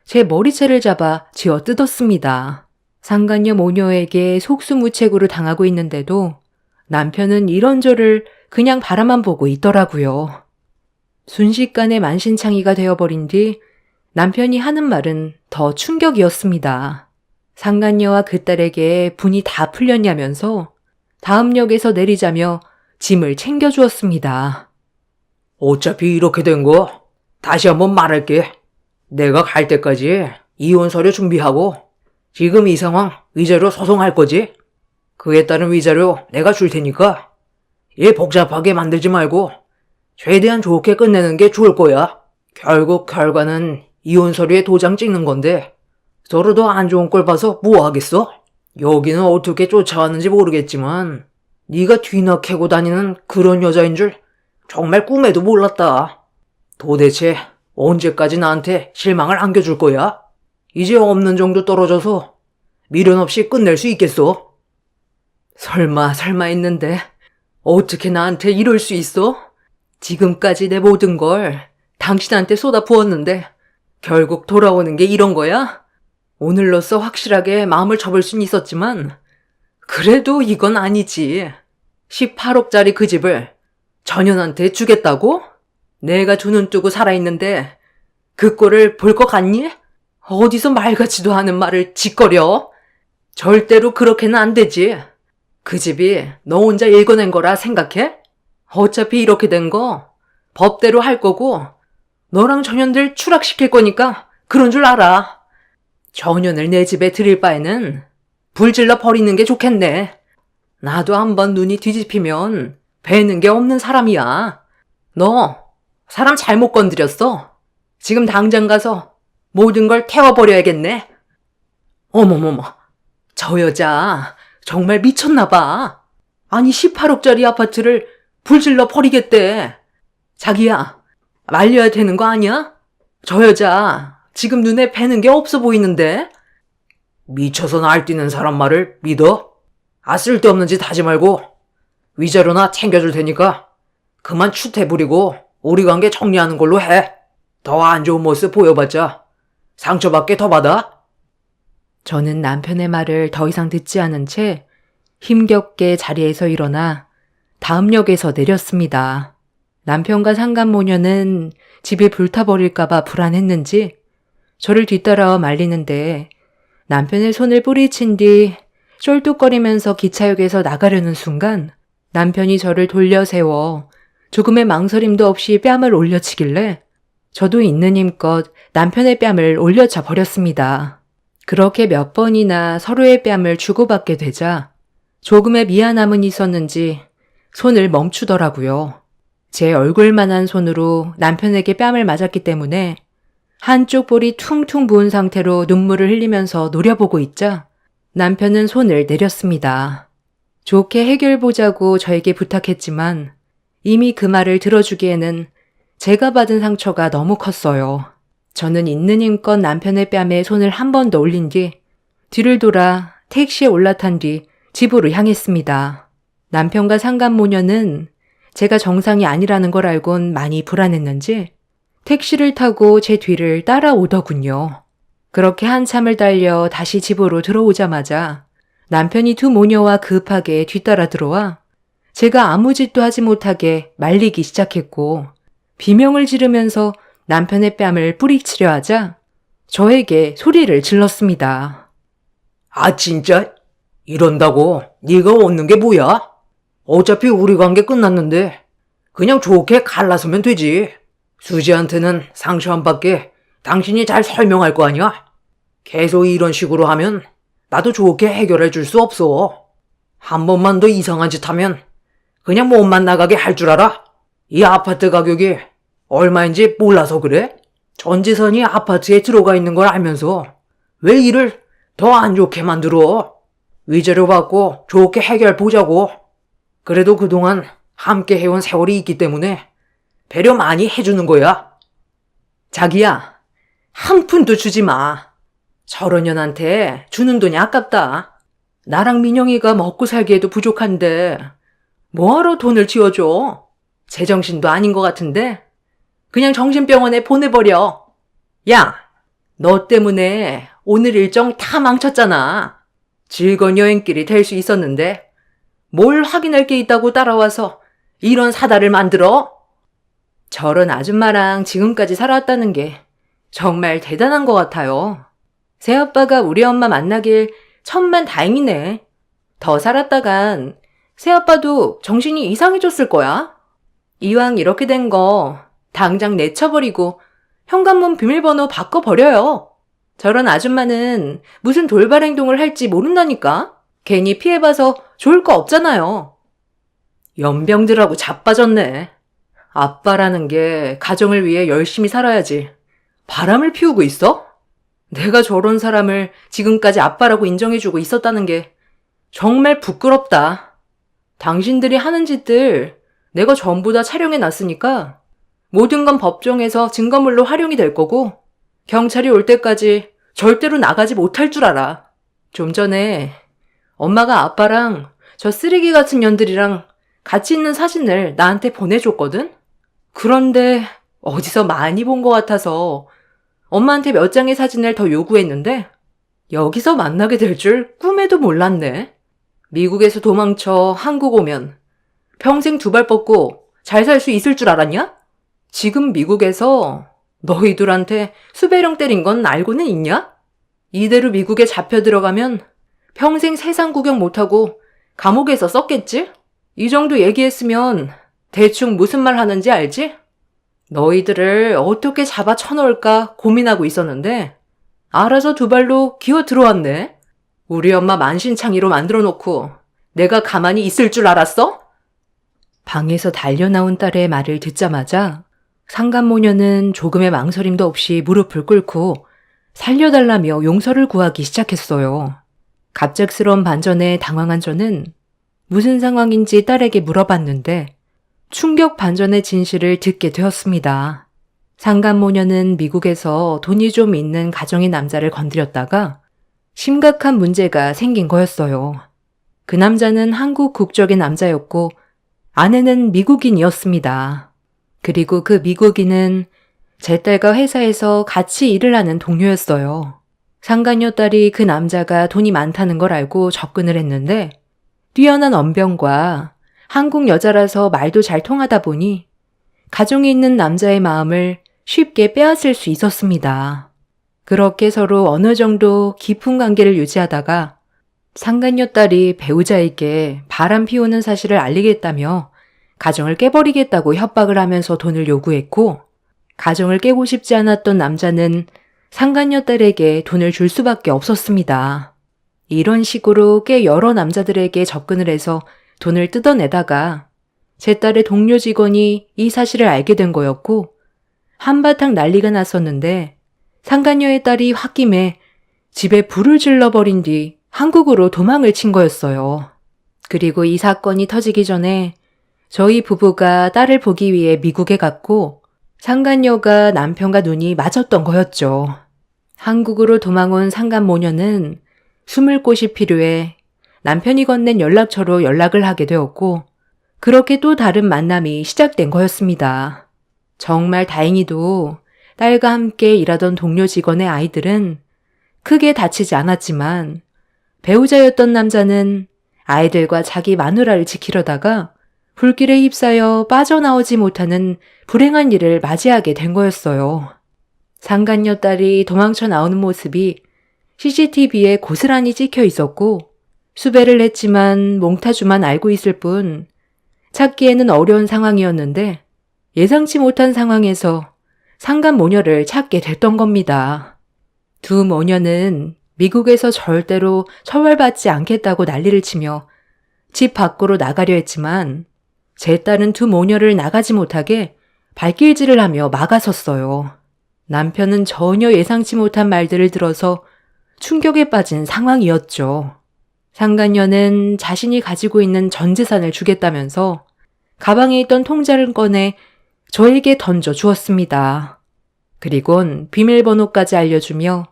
제 머리채를 잡아 쥐어 뜯었습니다. 상간녀 모녀에게 속수무책으로 당하고 있는데도 남편은 이런 저를 그냥 바라만 보고 있더라고요. 순식간에 만신창이가 되어버린 뒤 남편이 하는 말은 더 충격이었습니다. 상간녀와 그 딸에게 분이 다 풀렸냐면서 다음 역에서 내리자며 짐을 챙겨주었습니다. 어차피 이렇게 된 거 다시 한번 말할게. 내가 갈 때까지 이혼 서류 준비하고 지금 이 상황 위자료 소송할 거지? 그에 따른 위자료 내가 줄 테니까 일 복잡하게 만들지 말고 최대한 좋게 끝내는 게 좋을 거야. 결국 결과는 이혼 서류에 도장 찍는 건데 서로도 안 좋은 꼴 봐서 뭐 하겠어? 여기는 어떻게 쫓아왔는지 모르겠지만 네가 뒤나 캐고 다니는 그런 여자인 줄 정말 꿈에도 몰랐다. 도대체 언제까지 나한테 실망을 안겨줄 거야? 이제 없는 정도 떨어져서 미련 없이 끝낼 수 있겠어? 설마 했는데 어떻게 나한테 이럴 수 있어? 지금까지 내 모든 걸 당신한테 쏟아 부었는데 결국 돌아오는 게 이런 거야? 오늘로써 확실하게 마음을 접을 순 있었지만 그래도 이건 아니지. 18억짜리 그 집을 전현한테 주겠다고? 내가 두 눈 뜨고 살아있는데 그 꼴을 볼 것 같니? 어디서 말 같지도 않은 말을 짓거려? 절대로 그렇게는 안 되지. 그 집이 너 혼자 읽어낸 거라 생각해? 어차피 이렇게 된 거 법대로 할 거고 너랑 전현들 추락시킬 거니까 그런 줄 알아. 전현을 내 집에 들일 바에는 불질러 버리는 게 좋겠네. 나도 한번 눈이 뒤집히면 배는 게 없는 사람이야. 너 사람 잘못 건드렸어. 지금 당장 가서 모든 걸 태워버려야겠네. 어머머머, 저 여자 정말 미쳤나 봐. 아니 18억짜리 아파트를 불질러 버리겠대. 자기야, 말려야 되는 거 아니야? 저 여자 지금 눈에 뵈는 게 없어 보이는데? 미쳐서 날뛰는 사람 말을 믿어? 쓸데없는 짓 하지 말고 위자료나 챙겨줄 테니까 그만 추태 부리고 우리 관계 정리하는 걸로 해. 더 안 좋은 모습 보여봤자 상처받게 더 받아. 저는 남편의 말을 더 이상 듣지 않은 채 힘겹게 자리에서 일어나 다음 역에서 내렸습니다. 남편과 상간모녀는 집이 불타버릴까봐 불안했는지 저를 뒤따라와 말리는데 남편의 손을 뿌리친 뒤 쫄뚝거리면서 기차역에서 나가려는 순간 남편이 저를 돌려 세워 조금의 망설임도 없이 뺨을 올려치길래 저도 있는 힘껏 남편의 뺨을 올려쳐 버렸습니다. 그렇게 몇 번이나 서로의 뺨을 주고받게 되자 조금의 미안함은 있었는지 손을 멈추더라고요. 제 얼굴만한 손으로 남편에게 뺨을 맞았기 때문에 한쪽 볼이 퉁퉁 부은 상태로 눈물을 흘리면서 노려보고 있자 남편은 손을 내렸습니다. 좋게 해결보자고 저에게 부탁했지만 이미 그 말을 들어주기에는 제가 받은 상처가 너무 컸어요. 저는 있는 힘껏 남편의 뺨에 손을 한 번 더 올린 뒤 뒤를 돌아 택시에 올라탄 뒤 집으로 향했습니다. 남편과 상간모녀는 제가 정상이 아니라는 걸 알곤 많이 불안했는지 택시를 타고 제 뒤를 따라오더군요. 그렇게 한참을 달려 다시 집으로 들어오자마자 남편이 두 모녀와 급하게 뒤따라 들어와 제가 아무 짓도 하지 못하게 말리기 시작했고 비명을 지르면서 남편의 뺨을 뿌리치려 하자 저에게 소리를 질렀습니다. 아 진짜? 이런다고 네가 얻는 게 뭐야? 어차피 우리 관계 끝났는데 그냥 좋게 갈라서면 되지. 수지한테는 상처 안 받게 당신이 잘 설명할 거 아니야? 계속 이런 식으로 하면 나도 좋게 해결해 줄 수 없어. 한 번만 더 이상한 짓 하면 그냥 몸만 나가게 할 줄 알아? 이 아파트 가격이 얼마인지 몰라서 그래? 전재산이 아파트에 들어가 있는 걸 알면서 왜 일을 더 안 좋게 만들어? 위자료 받고 좋게 해결 보자고. 그래도 그동안 함께 해온 세월이 있기 때문에 배려 많이 해주는 거야. 자기야, 한 푼도 주지 마. 저런 년한테 주는 돈이 아깝다. 나랑 민영이가 먹고 살기에도 부족한데 뭐하러 돈을 쥐어줘? 제정신도 아닌 것 같은데 그냥 정신병원에 보내버려. 야, 너 때문에 오늘 일정 다 망쳤잖아. 즐거운 여행길이 될 수 있었는데 뭘 확인할 게 있다고 따라와서 이런 사달을 만들어? 저런 아줌마랑 지금까지 살아왔다는 게 정말 대단한 것 같아요. 새아빠가 우리 엄마 만나길 천만 다행이네. 더 살았다간 새아빠도 정신이 이상해졌을 거야. 이왕 이렇게 된 거 당장 내쳐버리고 현관문 비밀번호 바꿔버려요. 저런 아줌마는 무슨 돌발 행동을 할지 모른다니까. 괜히 피해봐서 좋을 거 없잖아요. 연병들하고 자빠졌네. 아빠라는 게 가정을 위해 열심히 살아야지. 바람을 피우고 있어? 내가 저런 사람을 지금까지 아빠라고 인정해주고 있었다는 게 정말 부끄럽다. 당신들이 하는 짓들 내가 전부 다 촬영해놨으니까 모든 건 법정에서 증거물로 활용이 될 거고 경찰이 올 때까지 절대로 나가지 못할 줄 알아. 좀 전에 엄마가 아빠랑 저 쓰레기 같은 년들이랑 같이 있는 사진을 나한테 보내줬거든? 그런데 어디서 많이 본 것 같아서 엄마한테 몇 장의 사진을 더 요구했는데 여기서 만나게 될 줄 꿈에도 몰랐네. 미국에서 도망쳐 한국 오면 평생 두 발 뻗고 잘 살 수 있을 줄 알았냐? 지금 미국에서 너희들한테 수배령 때린 건 알고는 있냐? 이대로 미국에 잡혀 들어가면 평생 세상 구경 못하고 감옥에서 썩겠지? 이 정도 얘기했으면 대충 무슨 말 하는지 알지? 너희들을 어떻게 잡아 쳐넣을까 고민하고 있었는데 알아서 두 발로 기어 들어왔네. 우리 엄마 만신창이로 만들어 놓고 내가 가만히 있을 줄 알았어? 방에서 달려나온 딸의 말을 듣자마자 상간모녀는 조금의 망설임도 없이 무릎을 꿇고 살려달라며 용서를 구하기 시작했어요. 갑작스러운 반전에 당황한 저는 무슨 상황인지 딸에게 물어봤는데 충격 반전의 진실을 듣게 되었습니다. 상간모녀는 미국에서 돈이 좀 있는 가정의 남자를 건드렸다가 심각한 문제가 생긴 거였어요. 그 남자는 한국 국적의 남자였고 아내는 미국인이었습니다. 그리고 그 미국인은 제 딸과 회사에서 같이 일을 하는 동료였어요. 상간녀 딸이 그 남자가 돈이 많다는 걸 알고 접근을 했는데 뛰어난 언변과 한국 여자라서 말도 잘 통하다 보니 가정이 있는 남자의 마음을 쉽게 빼앗을 수 있었습니다. 그렇게 서로 어느 정도 깊은 관계를 유지하다가 상간녀 딸이 배우자에게 바람 피우는 사실을 알리겠다며 가정을 깨버리겠다고 협박을 하면서 돈을 요구했고, 가정을 깨고 싶지 않았던 남자는 상간녀 딸에게 돈을 줄 수밖에 없었습니다. 이런 식으로 꽤 여러 남자들에게 접근을 해서 돈을 뜯어내다가 제 딸의 동료 직원이 이 사실을 알게 된 거였고, 한바탕 난리가 났었는데 상간녀의 딸이 홧김에 집에 불을 질러버린 뒤 한국으로 도망을 친 거였어요. 그리고 이 사건이 터지기 전에 저희 부부가 딸을 보기 위해 미국에 갔고 상간녀가 남편과 눈이 맞았던 거였죠. 한국으로 도망온 상간모녀는 숨을 곳이 필요해 남편이 건넨 연락처로 연락을 하게 되었고 그렇게 또 다른 만남이 시작된 거였습니다. 정말 다행히도 딸과 함께 일하던 동료 직원의 아이들은 크게 다치지 않았지만 배우자였던 남자는 아이들과 자기 마누라를 지키려다가 불길에 휩싸여 빠져나오지 못하는 불행한 일을 맞이하게 된 거였어요. 상간녀 딸이 도망쳐 나오는 모습이 CCTV에 고스란히 찍혀 있었고 수배를 했지만 몽타주만 알고 있을 뿐 찾기에는 어려운 상황이었는데 예상치 못한 상황에서 상간 모녀를 찾게 됐던 겁니다. 두 모녀는 미국에서 절대로 처벌받지 않겠다고 난리를 치며 집 밖으로 나가려 했지만 제 딸은 두 모녀를 나가지 못하게 발길질을 하며 막아섰어요. 남편은 전혀 예상치 못한 말들을 들어서 충격에 빠진 상황이었죠. 상간녀는 자신이 가지고 있는 전 재산을 주겠다면서 가방에 있던 통장을 꺼내 저에게 던져 주었습니다. 그리곤 비밀번호까지 알려주며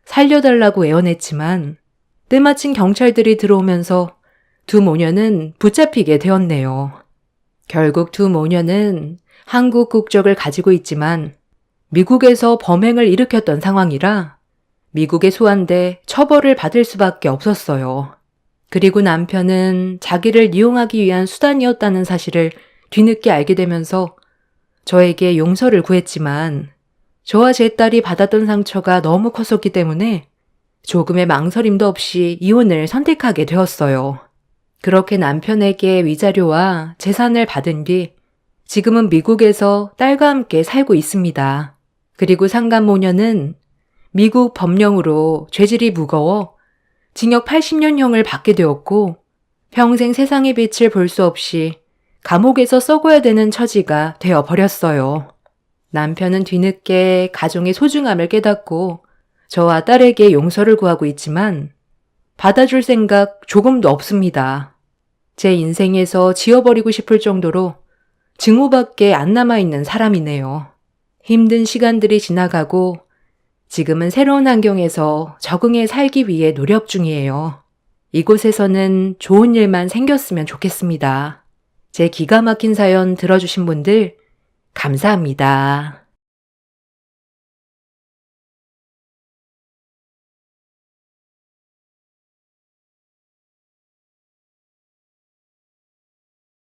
살려달라고 애원했지만 때마침 경찰들이 들어오면서 두 모녀는 붙잡히게 되었네요. 결국 두 모녀는 한국 국적을 가지고 있지만 미국에서 범행을 일으켰던 상황이라 미국에 소환돼 처벌을 받을 수밖에 없었어요. 그리고 남편은 자기를 이용하기 위한 수단이었다는 사실을 뒤늦게 알게 되면서 저에게 용서를 구했지만 저와 제 딸이 받았던 상처가 너무 컸었기 때문에 조금의 망설임도 없이 이혼을 선택하게 되었어요. 그렇게 남편에게 위자료와 재산을 받은 뒤 지금은 미국에서 딸과 함께 살고 있습니다. 그리고 상간모녀는 미국 법령으로 죄질이 무거워 징역 80년형을 받게 되었고 평생 세상의 빛을 볼 수 없이 감옥에서 썩어야 되는 처지가 되어버렸어요. 남편은 뒤늦게 가정의 소중함을 깨닫고 저와 딸에게 용서를 구하고 있지만 받아줄 생각 조금도 없습니다. 제 인생에서 지워버리고 싶을 정도로 증오밖에 안 남아있는 사람이네요. 힘든 시간들이 지나가고 지금은 새로운 환경에서 적응해 살기 위해 노력 중이에요. 이곳에서는 좋은 일만 생겼으면 좋겠습니다. 제 기가 막힌 사연 들어주신 분들 감사합니다.